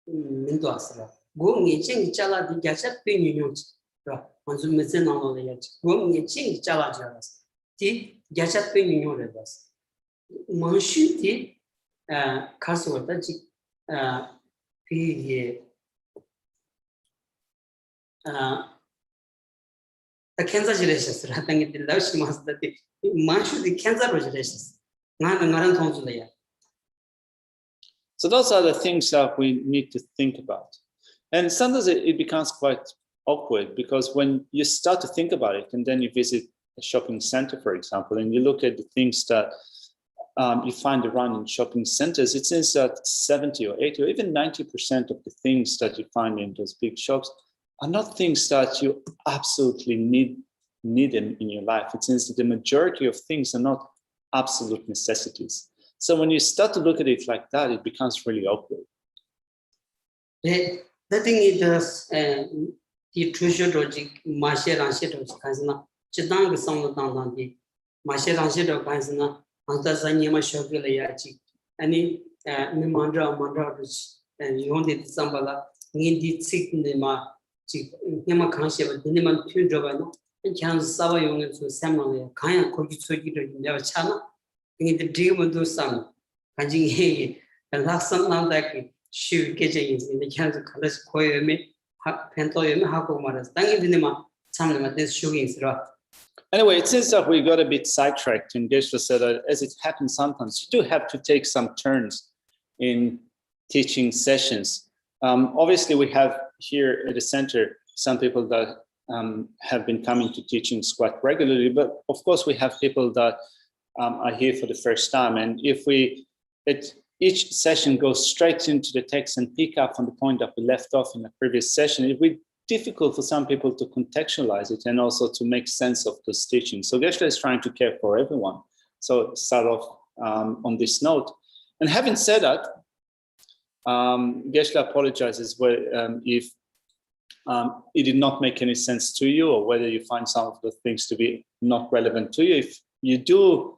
Mindoasra. Go meeting jala the getcha pin units. On the missing on the yet. Go meeting jala jalas. The getcha pin units. Manshu the castle that P. The cancer relations, rather the love she must that the Manshu the cancer relations. Not the Maran Tonsulaya. So those are the things that we need to think about. And sometimes it becomes quite awkward because when you start to think about it and then you visit a shopping center, for example, and you look at the things that you find around in shopping centers, it seems that 70 or 80 or even 90% of the things that you find in those big shops are not things that you absolutely need in your life. It seems that the majority of things are not absolute necessities. So when you start to look at it like that, it becomes really awkward. The thing is the treasure logic, Masha Ranshito Kazana, Chitang Song Down the Masha Ranshito Kazana, Antazanima Shogilayachi, any Mandra, and you wanted Sambala, Nindi Siknima, Nima Kanshi, the Niman Tundrovano, and Chans Savayon to Samuel, Kaya Kogi never channel, in the dream of do some, Kanjing Hay, and last some like shoe getting in the Kansas College Koyame, Pentoyam, Hakomaras, Tanginima, some of this shooting. Anyway, it seems that we got a bit sidetracked, and Geshe said that as it happens sometimes, you do have to take some turns in teaching sessions. Obviously, we have here at the center some people that have been coming to teachings quite regularly, but of course we have people that are here for the first time. And if we, at each session, go straight into the text and pick up on the point that we left off in the previous session, it would be difficult for some people to contextualize it and also to make sense of those teachings. So Geshe is trying to care for everyone. So start off on this note. And having said that, Geshe apologizes if it did not make any sense to you, or whether you find some of the things to be not relevant to you. If you do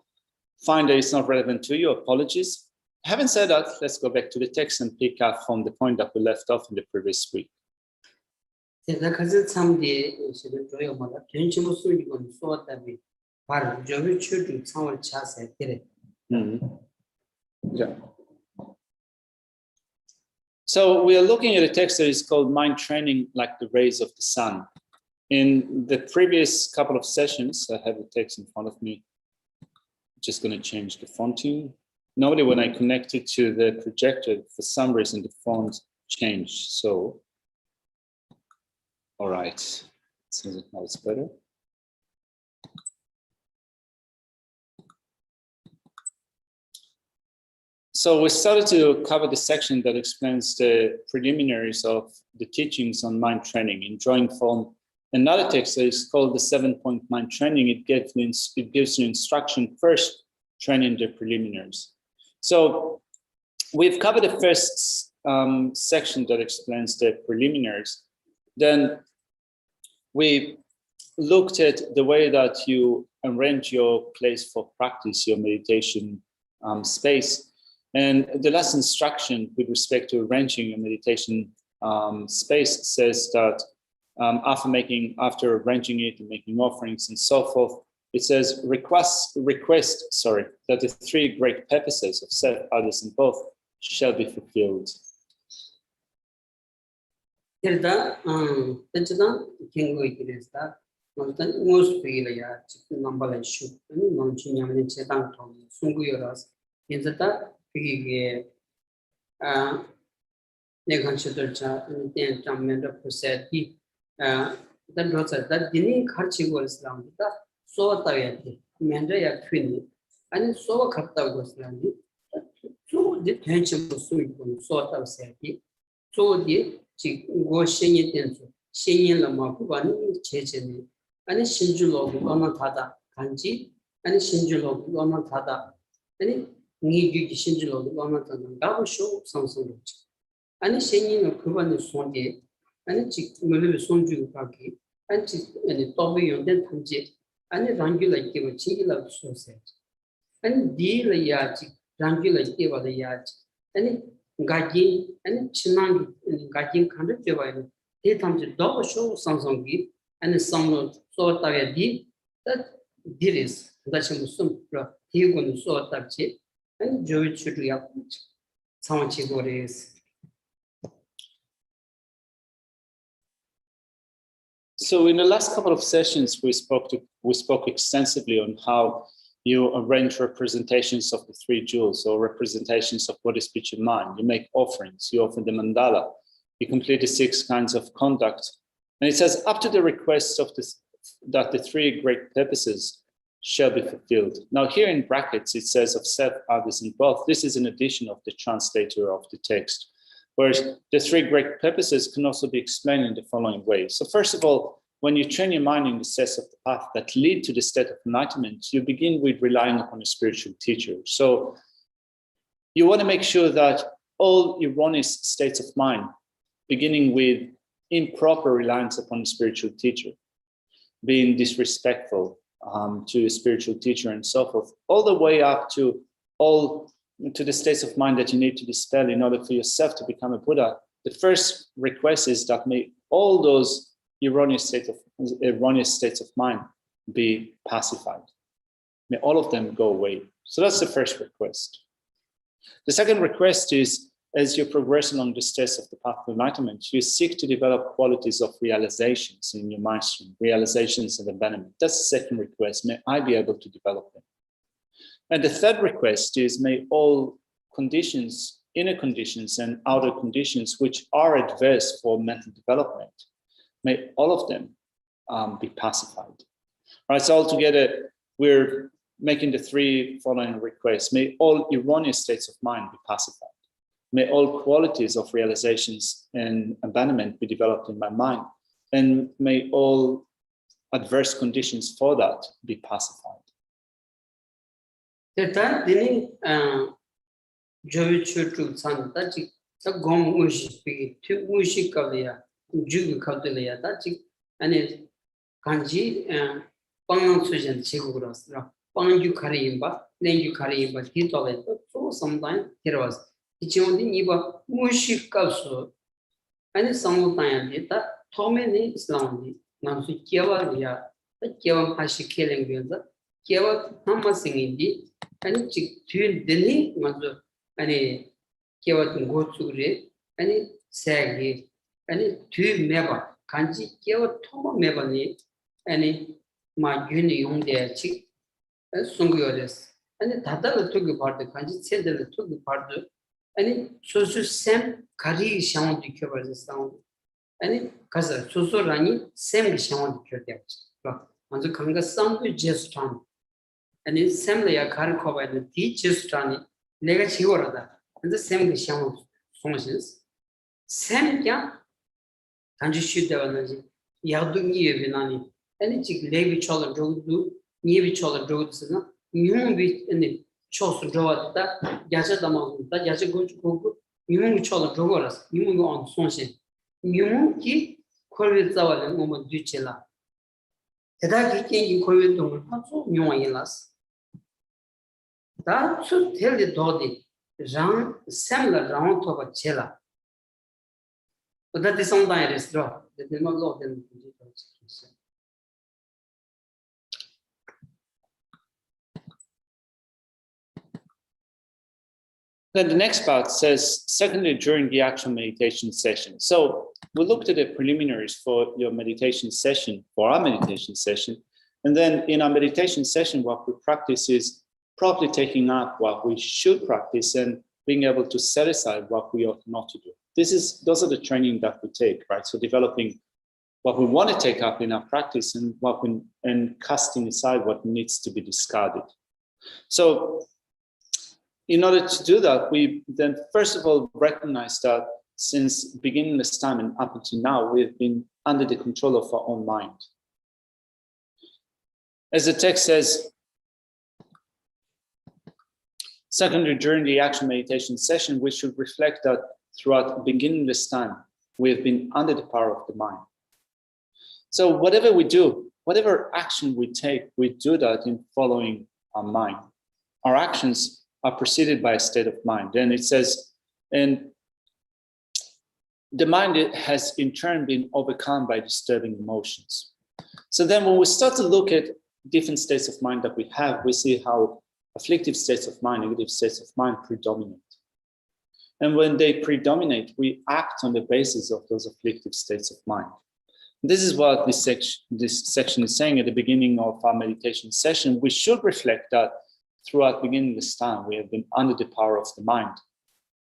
find that it's not relevant to you, apologies. Having said that, let's go back to the text and pick up from the point that we left off in the previous week. Yeah. So we are looking at a text that is called Mind Training Like the Rays of the Sun. In the previous couple of sessions, I have the text in front of me. Just going to change the fonting. Normally, when I connect it to the projector, for some reason, the font changed. So, all right. Seems now it's better. So we started to cover the section that explains the preliminaries of the teachings on mind training and drawing from another text that is called the 7-point mind training. It gives you instruction first, training the preliminaries. So we've covered the first section that explains the preliminaries. Then we looked at the way that you arrange your place for practice, your meditation space. And the last instruction with respect to arranging your meditation space says that after arranging it and making offerings and so forth, it says request that the three great purposes of self, others, and both shall be fulfilled. So Mendaya Twinny, and so Kapta was landed. So the tension was sort of safety. So the go Shenny Tenso, Shenny Lamakuani, Checheni, and a Shinjulo Lamatada, Kanji, and a Shinjulo Lamatada, and need you Shinjulo Lamatada, that will show something. And a Shenny of Kuban Sonde, and a chick Mulu Sonju Kaki, and a Toby on that Tanjit. And a rangular give a chigilla sausage. And deal a yard, rangular give a yard. And Gajin and Chinang and Gajin country divide. They come to double show Samsung give and some sort of a deal that did is that's a Muslim. He going to sort of chip and Joey should react. Some chigores. So in the last couple of sessions, we spoke extensively on how you arrange representations of the three jewels or representations of body, speech, and mind. You make offerings, you offer the mandala, you complete the 6 kinds of conduct. And it says, up to the request of this, that the three great purposes shall be fulfilled. Now here in brackets, it says of self, others, and both. This is an addition of the translator of the text. Whereas the three great purposes can also be explained in the following way. So first of all, when you train your mind in the steps of the path that lead to the state of enlightenment, you begin with relying upon a spiritual teacher. So you want to make sure that all erroneous states of mind, beginning with improper reliance upon a spiritual teacher, being disrespectful to a spiritual teacher and so forth, all the way up to the states of mind that you need to dispel in order for yourself to become a Buddha. The first request is that may all those erroneous states of mind be pacified. May all of them go away. So that's the first request. The second request is, as you progress along the steps of the path of enlightenment, you seek to develop qualities of realizations in your mind stream, realizations and abandonment. That's the second request. May I be able to develop them. And the third request is, may all conditions, inner conditions and outer conditions, which are adverse for mental development, may all of them be pacified. All right, so altogether, we're making the 3 following requests. May all erroneous states of mind be pacified. May all qualities of realizations and abandonment be developed in my mind. And may all adverse conditions for that be pacified. That didn't Joey to San that the gom wish be 2 wishi kalia, Jugu Kaudelia, that and it Kanji and Pangan Sujan Siguras, Panju Karimba, then you Karimba, he told it. So sometimes there was it's only Niba wishi kauso, and sometimes later, Tommy Islam, Nansu Kiavalia, the Kiavan Hashi killing with the Kiava Thomas singing. And to Denny, Mother, and a Kiwat go to read, and it saggy, and it 2 never, 간지 깨어 통보 매번이 아니 마 윤이 용대 치 송교레스 아니 다다를 투기 파드 간지 세들 투기 파드 아니 소수 샘 가리 샤운디 켜버졌어 아니 가서 소소라니 샘 샤운디 켜대 먼저 강가 쌍도 제스탄 아니 샘레야 가르 커바이드 디 제스탄이 내가 지워라다 근데 샘 샤운디 송시스 샘क्या 간지 쉬대와는지 야둥이 예비나니 아니 지금 레비 초를 줘도 니비 초를 줘도스나 뉴비 아니 초스 줘왔다 야자다마다 야자 고고 뉴비 초를 줘거라서 뉴비 온 손신 뉴비 코르 자와는 뭐뭐 뒤치라 대다기 게임 코르 동을 하고 뉴와일라스 다츠 텔리 도디 장 샘라 라운 토바 첼라 that is on the restaurant. The name of the Then the next part says, secondly, during the actual meditation session. So we looked at the preliminaries for your meditation session, for our meditation session. And then in our meditation session, what we practice is properly taking up what we should practice and being able to set aside what we ought not to do. Those are the training that we take, right? So developing what we want to take up in our practice and casting aside what needs to be discarded. So in order to do that, we then first of all recognize that since beginning this time and up until now, we've been under the control of our own mind. As the text says, secondly, during the action meditation session, we should reflect that throughout beginning this time, we have been under the power of the mind. So whatever we do, whatever action we take, we do that in following our mind. Our actions are preceded by a state of mind. And it says, and the mind has in turn been overcome by disturbing emotions. So then when we start to look at different states of mind that we have, we see how afflictive states of mind, negative states of mind predominate. And when they predominate, we act on the basis of those afflictive states of mind. This is what this section is saying at the beginning of our meditation session. We should reflect that throughout beginning this time, we have been under the power of the mind.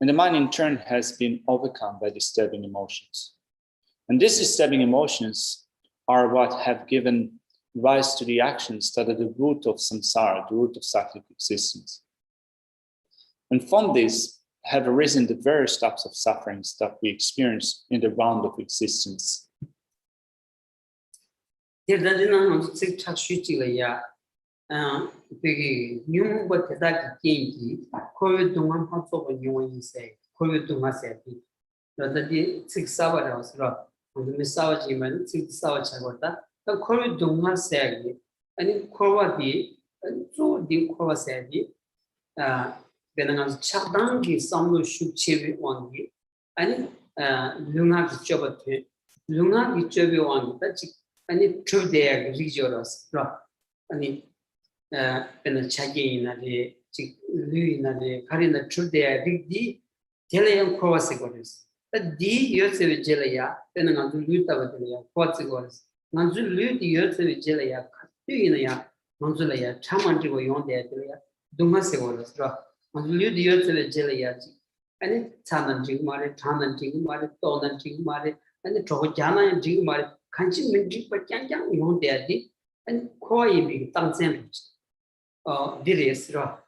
And the mind in turn has been overcome by disturbing emotions. And these disturbing emotions are what have given rise to the actions that are the root of samsara, the root of cyclic existence. And from this, have arisen the various types of sufferings that we experience in the round of existence. Benangan chadang samlo shukchebi wangi ani lunga gichobathe lunga gichobi wangi ta ani trude rijoras ra ani bena chage na de lui na de karina trude rigdi teleyam khowase goris ta di yosebe jelaya benangan lui tabatya khowase goris nanzu lui di yosebe jelaya khatuina ya manzulaya chamanji go yonde telaya dunga se goris ra Lu diyor tele jele yaji. Ani tanan jing mare, tanan jing mare, tonan jing mare. Ani çoğu jana jing mare. Kanchi minjik pa kyang yon deyadi. Ani koi bir tangsen ruch. Diriye ra.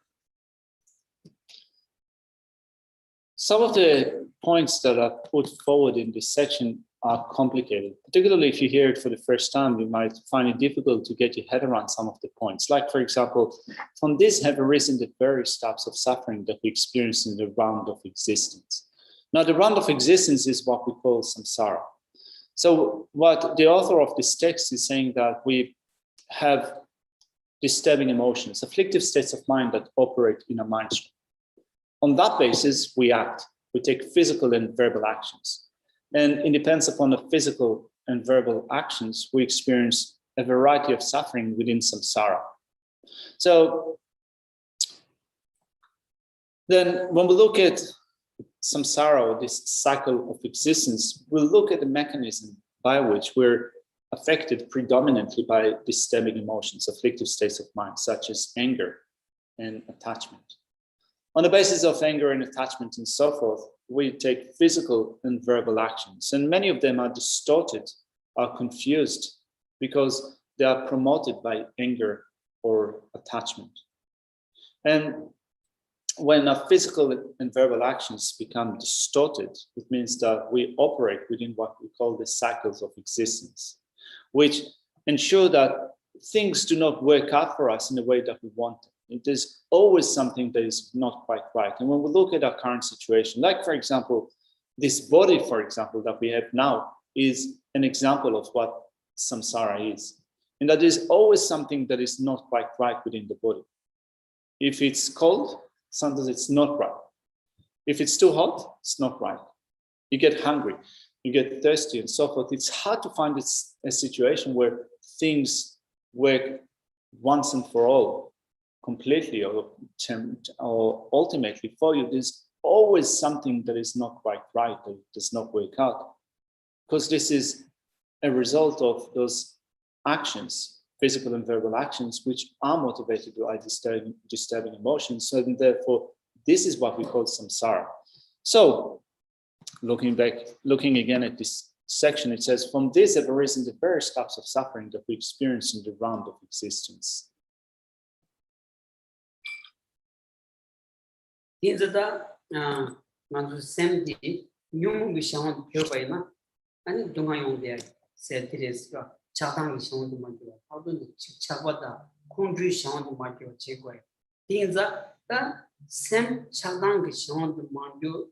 Some of the points that are put forward in this section are complicated. Particularly if you hear it for the first time, you might find it difficult to get your head around some of the points. Like, for example, from this have arisen the various types of suffering that we experience in the round of existence. Now, the round of existence is what we call samsara. So what the author of this text is saying that we have disturbing emotions, afflictive states of mind that operate in a mind stream. On that basis, we act. We take physical and verbal actions. And it depends upon the physical and verbal actions, we experience a variety of suffering within samsara. So then when we look at samsara, or this cycle of existence, we'll look at the mechanism by which we're affected predominantly by disturbing emotions, afflictive states of mind, such as anger and attachment. On the basis of anger and attachment and so forth, we take physical and verbal actions, and many of them are distorted, are confused, because they are promoted by anger or attachment. And when our physical and verbal actions become distorted, it means that we operate within what we call the cycles of existence, which ensure that things do not work out for us in the way that we want them. There's always something that is not quite right. And when we look at our current situation, like, for example, this body, for example, that we have now is an example of what samsara is. And that there's always something that is not quite right within the body. If it's cold, sometimes it's not right. If it's too hot, it's not right. You get hungry, you get thirsty, and so forth. It's hard to find a situation where things work once and for all, completely or ultimately for you. There's always something that is not quite right, that does not work out. Because this is a result of those actions, physical and verbal actions, which are motivated by disturbing emotions. And therefore, this is what we call samsara. So, looking again at this section, it says, from this have arisen the various types of suffering that we experience in the round of existence. 차당 시험도 맞고 하던데 차보다 콘주 시험도 맞고 제거해. 딘자 샘 차당 시험도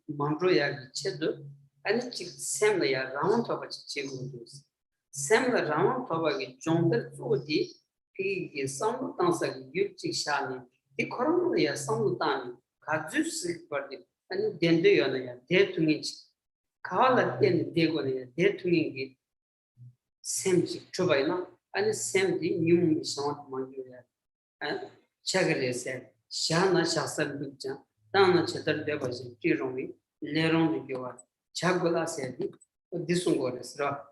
만조야 체도 아니 샘야 라운 터바치 제거도 샘라 라운 터바기 종들 소디 이 성당사 유치샤니 이 코로나야 성당 가주스 버디 아니 덴데요나야 대통령 가라 된 대고네 대통령이 샘지 초바이나 아니 샘디 뉴문 상황 만들어야 아 차그레세 샤나 샤선 붙자 다나 체들 되버지 찌롱이 레롱이 교와 차글라세디 디송고레스라.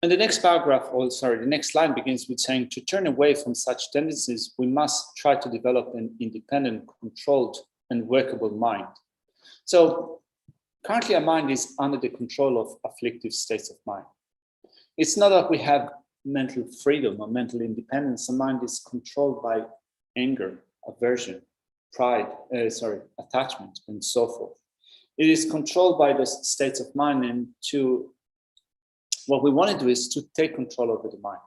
And the next paragraph, the next line begins with saying, to turn away from such tendencies, we must try to develop an independent, controlled, and workable mind. So, currently, our mind is under the control of afflictive states of mind. It's not that we have mental freedom or mental independence. The mind is controlled by anger, aversion, pride, attachment, and so forth. It is controlled by the states of mind, and what we want to do is to take control over the mind,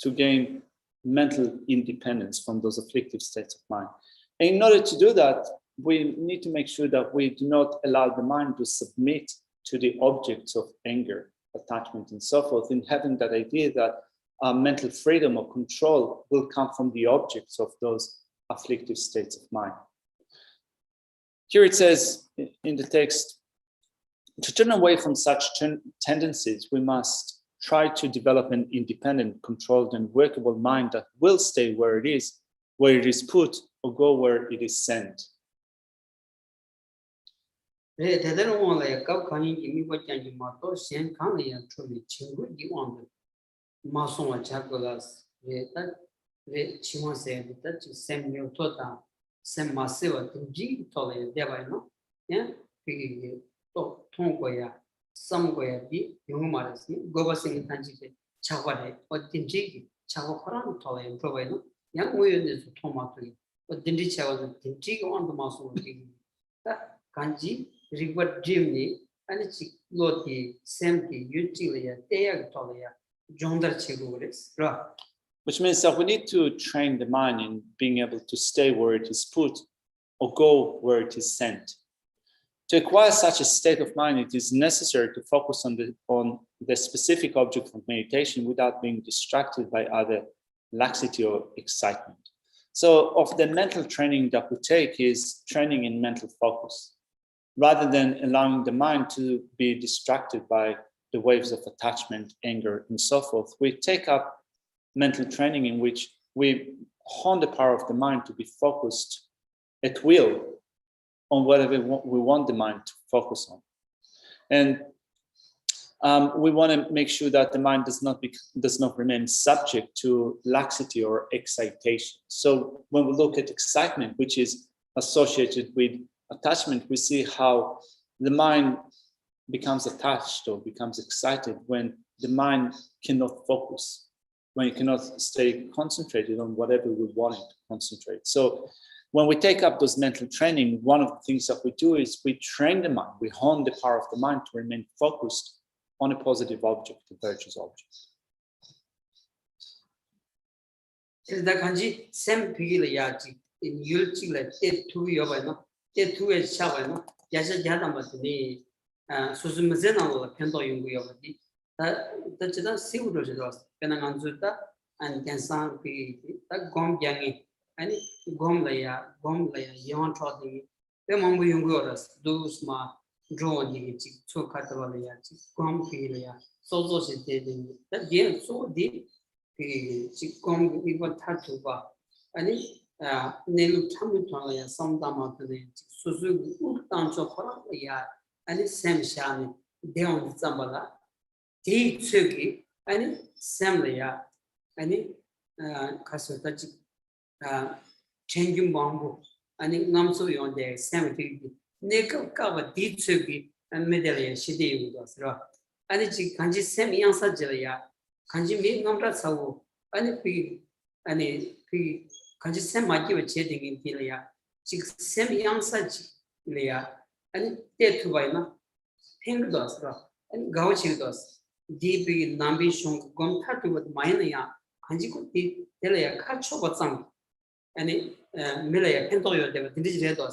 to gain mental independence from those afflictive states of mind. And in order to do that, we need to make sure that we do not allow the mind to submit to the objects of anger, attachment, and so forth, in having that idea that mental freedom or control will come from the objects of those afflictive states of mind. Here it says in the text, to turn away from such tendencies, we must try to develop an independent, controlled, and workable mind that will stay where it is put, or go where it is sent. 통고야 samgo야디 용마르스 고바싱 단지게 차과래 어딘지 차고 코란 토에 프로바이노 양고연에서 토마토이 어딘지 차고 딘지 온도 마소기 다 간지 리버 드림니 아니 치로티 샘티 유틸이야 대야 토야 종더 치고레스 라. Which means that we need to train the mind in being able to stay where it is put or go where it is sent. To acquire such a state of mind, it is necessary to focus on the specific object of meditation without being distracted by either laxity or excitement. So, of the mental training that we take is training in mental focus, rather than allowing the mind to be distracted by the waves of attachment, anger, and so forth. We take up mental training in which we hone the power of the mind to be focused at will on whatever we want the mind to focus on. And we want to make sure that the mind does not remain subject to laxity or excitation. So when we look at excitement, which is associated with attachment, we see how the mind becomes attached or becomes excited when the mind cannot focus, when it cannot stay concentrated on whatever we want it to concentrate. So when we take up those mental training, one of the things that we do is we train the mind, we hone the power of the mind to remain focused on a positive object, a virtuous object. Ani gom laya yon trotting the mambu yungoras those ma draw the so catalaya gom filia so did that game so deep the gom even tatuba ani nelu tamutoya some dama to the suzu utancho ya ani sam shani deon zambala di tsugi ani samlaya ani kasota changing bamboo, and it comes to on the cemetery. Nickel cover deep sugi and medallion she did with us. And it's kanji semi answer Jelia, kanji make number so, and it be and it be kanji semi give a chatting in Gilia. She semi answer Leia, and it dead to Vina, pink does, and gouching does. Deep in Nambi shunk, gone tattoo with Mania, kanji could be Delia catch over some. And it Milaya Pentoyo, they were digital.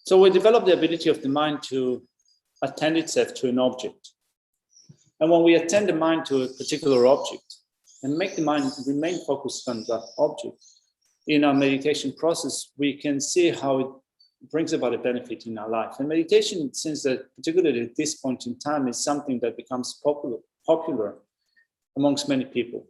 So we develop the ability of the mind to attend itself to an object. And when we attend the mind to a particular object and make the mind remain focused on that object, in our meditation process, we can see how it brings about a benefit in our life. And meditation, since that particularly at this point in time, is something that becomes popular amongst many people.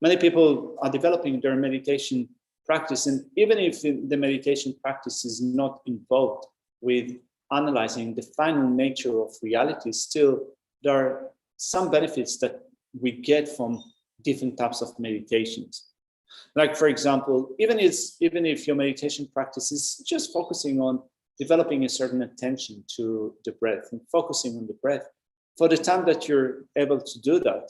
Many people are developing their meditation practice, and even if the meditation practice is not involved with analyzing the final nature of reality, still there are some benefits that we get from different types of meditations. Like, for example, even if your meditation practice is just focusing on developing a certain attention to the breath and focusing on the breath, for the time that you're able to do that,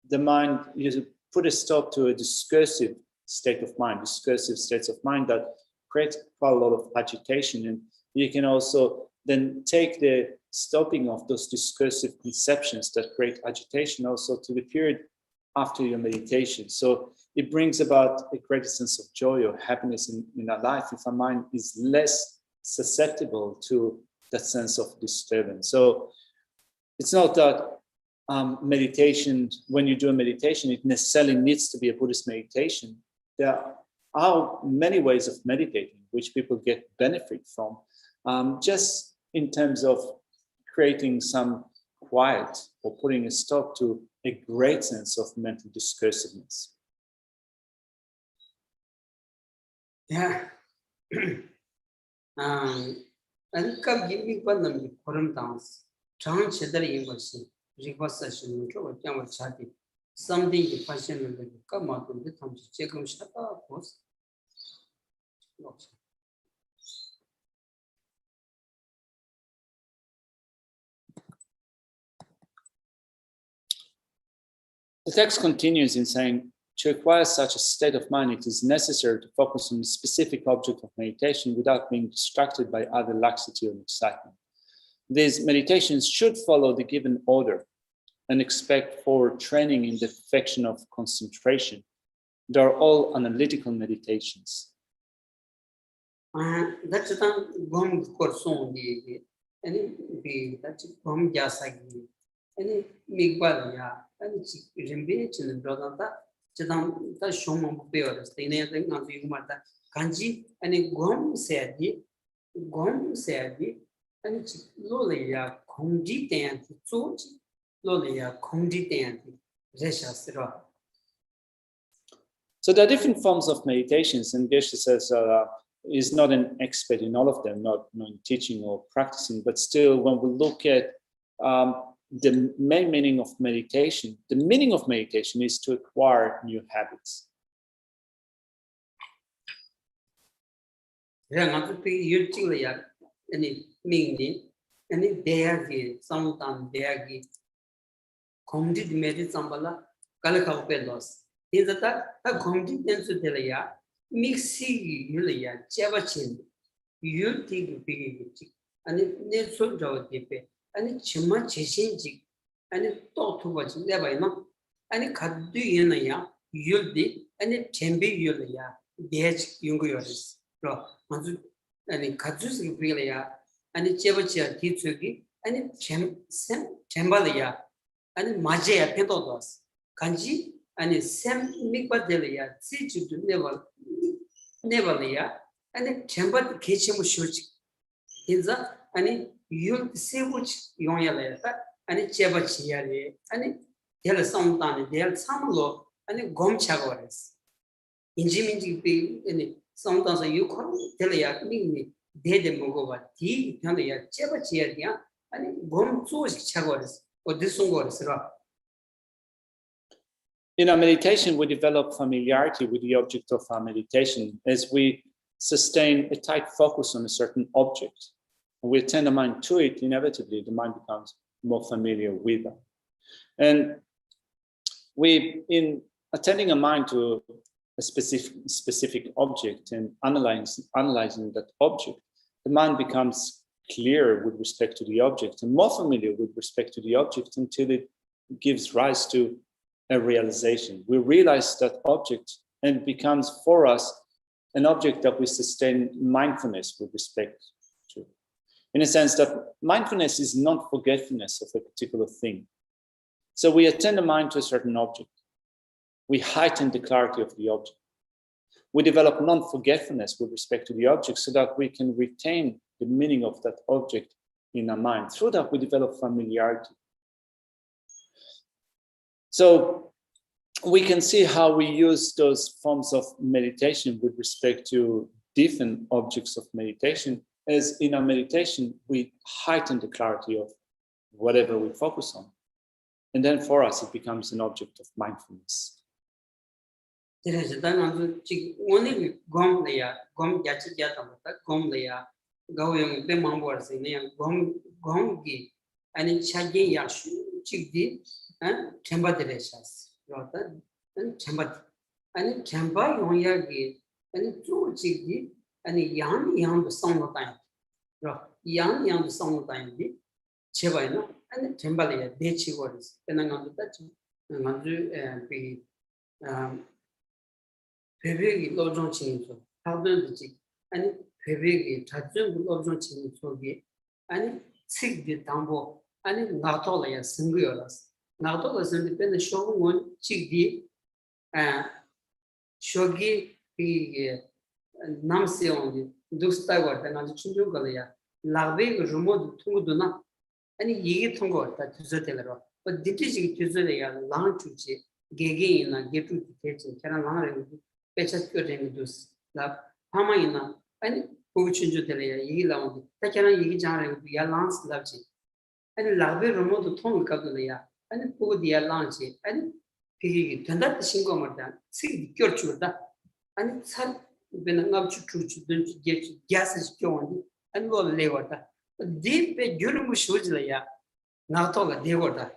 the mind, you put a stop to a discursive state of mind, discursive states of mind that create quite a lot of agitation. And you can also then take the stopping of those discursive conceptions that create agitation also to the period after your meditation. So it brings about a greater sense of joy or happiness in our life if our mind is less susceptible to that sense of disturbance. So it's not that meditation, when you do a meditation, it necessarily needs to be a Buddhist meditation. There are many ways of meditating which people get benefit from, just in terms of creating some quiet or putting a stop to a great sense of mental discursiveness. Yeah. And come give me one of the forum dance. Chant Chedder University, request session, something the passion will come out of the time to check on shut up, of course. The text continues in saying, to acquire such a state of mind, it is necessary to focus on a specific object of meditation without being distracted by other laxity or excitement. These meditations should follow the given order and expect forward training in the perfection of concentration. They are all analytical meditations. That's the bomb corson, and that's bomb jasagi, and Migbalia, and Rimbich and Brodata, Chedam, the Shomon Bears, the name of the Mata, Kanji, and a Gom said, and it's Lolia, Kondi and Tsultrim, Lolia, Kondi and Resha. So there are different forms of meditations, and Geshe says is not an expert in all of them, not in teaching or practicing, but still, when we look at the main meaning of meditation, the meaning of meditation is to acquire new habits. Comedy made sambala kalaka pelos. Is that a comedy dance de la mixi yulia, chavachin, you take big and it needs so draw deep, and it chimachin, and it thought to watch never enough, and it cut do in a ya, you'll be, and it tembe yulia, deh youngers, and it cuts really, and it chavacha kitsugi, and it chambalia. And Maja Pentodos, Kanji, and it's Sam Mikbadelia, Situ to never and a chamber kitchen shoot. Hinza, and you'll see which young letter, and it Chevachi, and it tell some time, they'll some law, and it gom chagores. In Jimmy P, and sometimes you call Telia, meaning dead Mogova, tea, Telia, Chevachi, and it gom chagores. In our meditation, we develop familiarity with the object of our meditation as we sustain a tight focus on a certain object. When we attend the mind to it, inevitably, the mind becomes more familiar with it. And in attending a mind to a specific object and analyzing that object, the mind becomes clearer with respect to the object and more familiar with respect to the object until it gives rise to a realization. We realize that object and it becomes for us an object that we sustain mindfulness with respect to. In a sense that mindfulness is non-forgetfulness of a particular thing. So we attend the mind to a certain object. We heighten the clarity of the object. We develop non-forgetfulness with respect to the object so that we can retain the meaning of that object in our mind. Through that, we develop familiarity. So we can see how we use those forms of meditation with respect to different objects of meditation, as in our meditation, we heighten the clarity of whatever we focus on. And then for us, it becomes an object of mindfulness. Going the members in Gongi and in Chagi Yashu, Chigdi, and Chamber de Reshas, rather than Chamber. And in Chamber Yagi, and in two Chigdi, and a young the song of time. Young the song of time, Chevina, and Chamberlain, Dechi words, and another touch, and another be Pevig Lodron Chinso, how do the and Pevig, Tsultrim Lodron Chinso, and sick the tambo, and Natolia singulas. Natolas independent show one chigdi, shogi, Namsi only, Dustawa, and Anchugalia, Lave, remote Tunguduna, and ye Tungo, that Tuzatella. But the teaching Tuzelia, Lanchuchi, Gagin, and get to the kitchen, Canala, Pechascuring dus, La Pamaina, and Puchinjutelia, ye lounge, Takana Yijan, Yalans Lavji, and Lave remote Tongalia, and Pudia Lanchi, and Piggy, Tanda Singomada, see the Kirchuda, and it's had been enough to get gases joined and low levata. But deep a Juramu Shuzlaya, now talk a devota.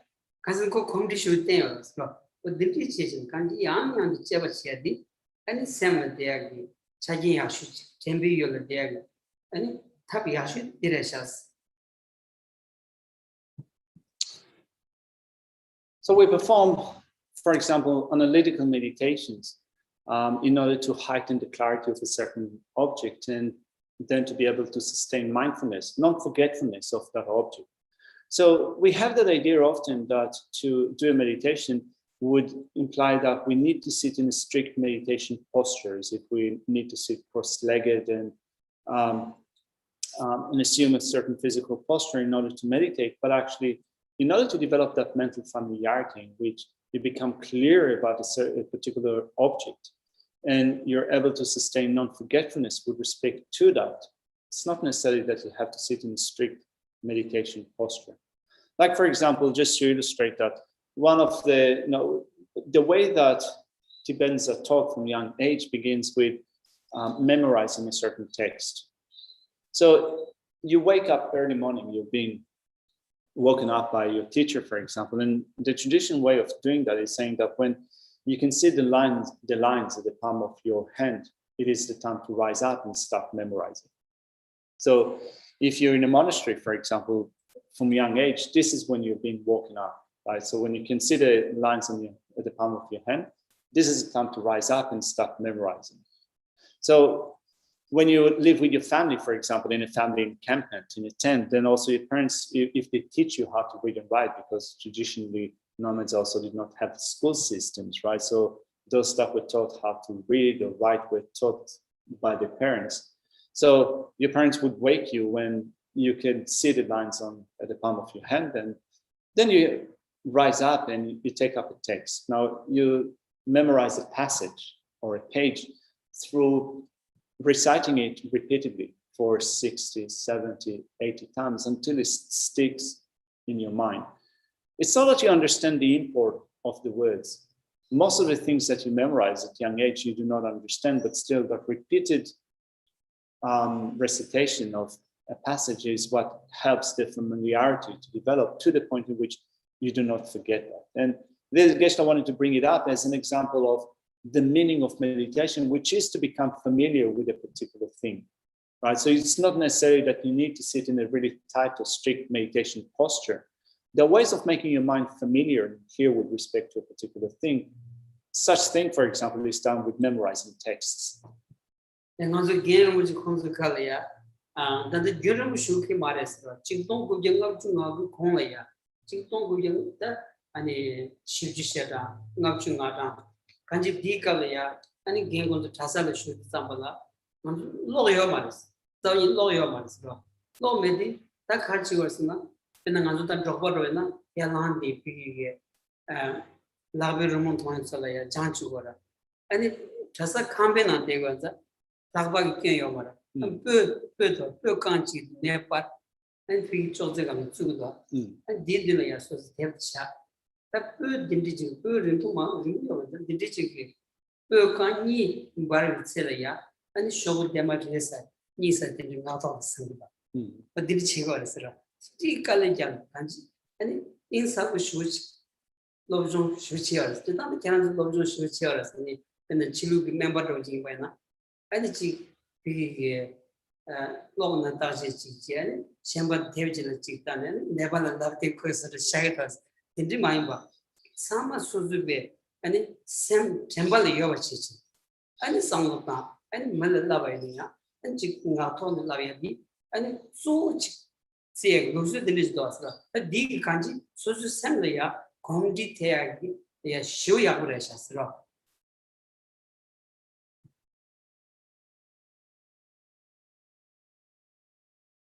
Kazanko condition tales, but the teaching can't young and the Chevachedi, and Sam Diagi, Chagi Yashi, Tembi Yola Diagi, and Tapiashi Direshas. So we perform, for example, analytical meditations in order to heighten the clarity of a certain object and then to be able to sustain mindfulness, non-forgetfulness of that object. So we have that idea often that to do a meditation would imply that we need to sit in a strict meditation posture, as if we need to sit cross-legged and assume a certain physical posture in order to meditate. But actually, in order to develop that mental familiarity in which you become clear about a particular object, and you're able to sustain non-forgetfulness with respect to that, it's not necessarily that you have to sit in a strict meditation posture. Like, for example, just to illustrate that, one of the, the way that Tibetans are taught from young age begins with memorizing a certain text. So you wake up early morning, you're being woken up by your teacher, for example, and the traditional way of doing that is saying that when you can see the lines at the palm of your hand, it is the time to rise up and start memorizing. So if you're in a monastery, for example, from a young age, this is when you're being woken up, right? So when you can see the lines at the palm of your hand, this is the time to rise up and start memorizing. So when you live with your family, for example, in a family encampment, in a tent, then also your parents, if they teach you how to read and write, because traditionally nomads also did not have school systems, right? So those stuff were taught how to read or write were taught by the parents. So your parents would wake you when you can see the lines at the palm of your hand, and then you rise up and you take up a text. Now you memorize a passage or a page through reciting it repeatedly for 60, 70, 80 times until it sticks in your mind. It's not that you understand the import of the words. Most of the things that you memorize at a young age, you do not understand, but still that repeated recitation of a passage is what helps the familiarity to develop to the point in which you do not forget that. And this, Geshe wanted to bring it up as an example of the meaning of meditation, which is to become familiar with a particular thing, right? So it's not necessarily that you need to sit in a really tight or strict meditation posture. There are ways of making your mind familiar here with respect to a particular thing. Such thing, for example, is done with memorizing texts. And also, again, which comes to Kalia, that the Juram Shuki Marestra, Chington Gujanga to Nabu Konglaya, Chington Gujanga, and a Shivjishera, Nabchungata, Kanji Dikalia, and again on the Tasala Shut Sambala, Lawyer Maris, so in Lawyer Maris, no medi, that Hachi was not, and another Droborena, Yalandi, Pigi, Labi Ramon Salaya, Janchugora, and it Tasa Kambena de Gaza. Takbagi Yomara, and Peter, Kanchi, Nepal, and three children of Suda, and did the layers was death shot. That bird indigenous bird into my the digital bird can't buried Celia, and showed them at his side, Nisa did not of Samba. But did she go as a still Kalajan, and in some shoes, Lobjon Shuchias, the other cans of Lobjon Shuchias, and the Chilu member of Jimena. And she be long and Taji, Chamber Division Chitan, never loved the person of shelters in the Mimba. Some are so be, and Sam Chamber Yovachi, and some of that, and Malavania, and Chicken out on the Laviabi, and so see, goes to the list daughter, a dig kanji, so to send the ya, Kondi Teagi, they are show Yabreshas.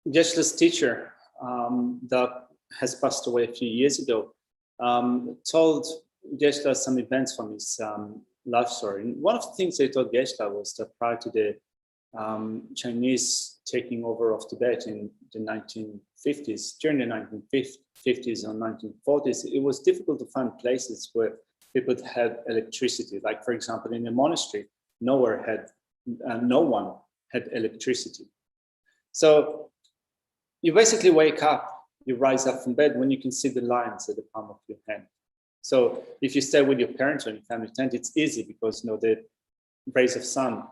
Geshe's teacher that has passed away a few years ago told Geshe some events from his life story. And one of the things they told Geshe was that prior to the Chinese taking over of Tibet in the 1950s, during the 1950s and 1940s, it was difficult to find places where people had electricity. Like, for example, in a monastery, no one had electricity. So you basically wake up, you rise up from bed when you can see the lines at the palm of your hand. So if you stay with your parents or in your family tent, it's easy because the rays of sun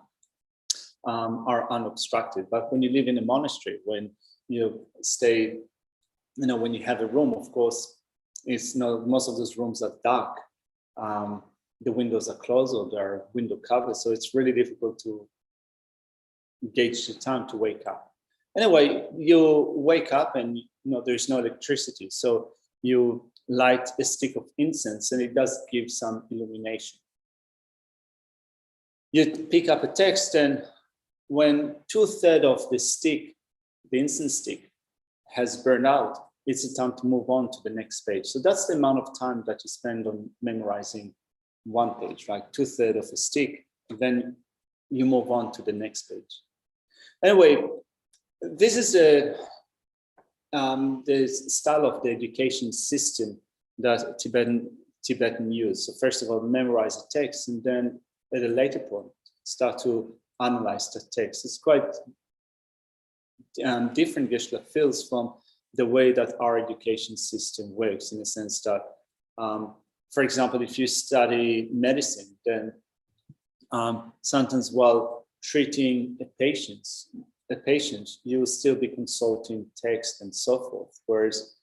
are unobstructed. But when you live in a monastery, when you stay, when you have a room, of course, it's most of those rooms are dark. The windows are closed or there are window covers, so it's really difficult to gauge the time to wake up. Anyway, you wake up and there's no electricity, so you light a stick of incense and it does give some illumination. You pick up a text, and when 2/3 of the stick, the incense stick, has burned out, it's the time to move on to the next page. So that's the amount of time that you spend on memorizing one page, right? 2/3 of a stick then you move on to the next page. Anyway, this is the style of the education system that Tibetan use. So first of all, memorize the text, and then at a later point, start to analyze the text. It's quite different, Geshe feels, from the way that our education system works, in the sense that, for example, if you study medicine, then sometimes while treating a patient, you will still be consulting text and so forth. Whereas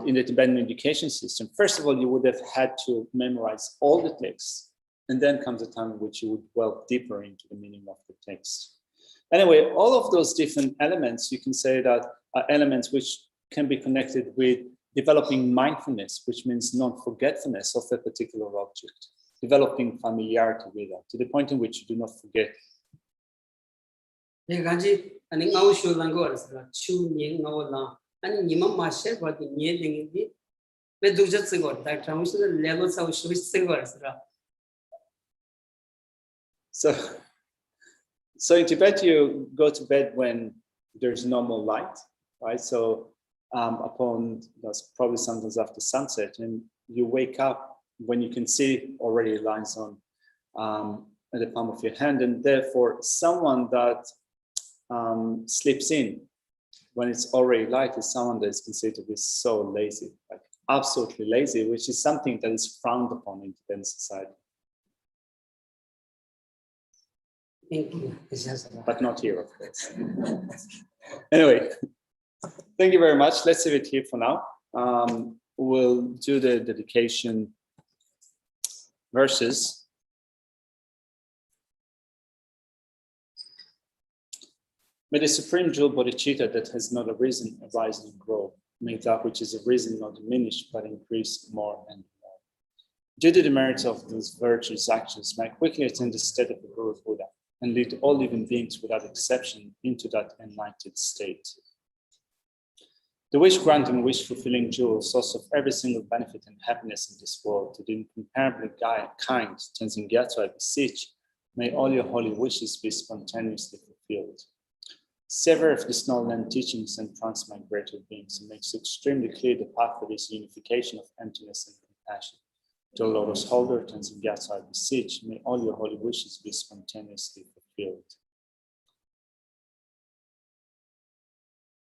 in the Tibetan education system, first of all, you would have had to memorize all the texts, and then comes a time in which you would delve deeper into the meaning of the text. Anyway, all of those different elements, you can say that are elements which can be connected with developing mindfulness, which means non-forgetfulness of a particular object, developing familiarity with that, to the point in which you do not forget. So in Tibet, you go to bed when there's no more light, right? So that's probably sometimes after sunset, and you wake up when you can see already lines on at the palm of your hand, and therefore someone that sleeps in when it's already light is someone that is considered to be so lazy, like absolutely lazy, which is something that is frowned upon in Tibetan society. But not here, of course. Anyway, thank you very much. Let's leave it here for now. We'll do the dedication verses. May the supreme jewel bodhicitta that has not arisen, arise and grow. May that which is arisen not diminish, but increase more and more. Due to the merits of these virtuous actions, may I quickly attain the state of the Guru Buddha, and lead all living beings without exception into that enlightened state. The wish-granting, wish-fulfilling jewel, source of every single benefit and happiness in this world, to the incomparably kind Tenzin Gyatso, I beseech, may all your holy wishes be spontaneously fulfilled. Sever of the snow-land teachings and transmigrated beings, and makes extremely clear the path for this unification of emptiness and compassion. To Lotus holder, Tenzin Gyatso, I beseech, may all your holy wishes be spontaneously fulfilled.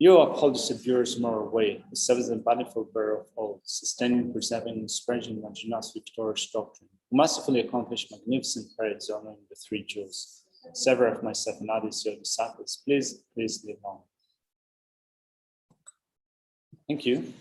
You uphold the subduer's moral way, the seventh and manifold bearer of all, sustaining, preserving, and spreading Manjunath's victorious doctrine, who masterfully accomplished magnificent parades honoring the three jewels. Several of myself and others, your disciples, please live on. Thank you.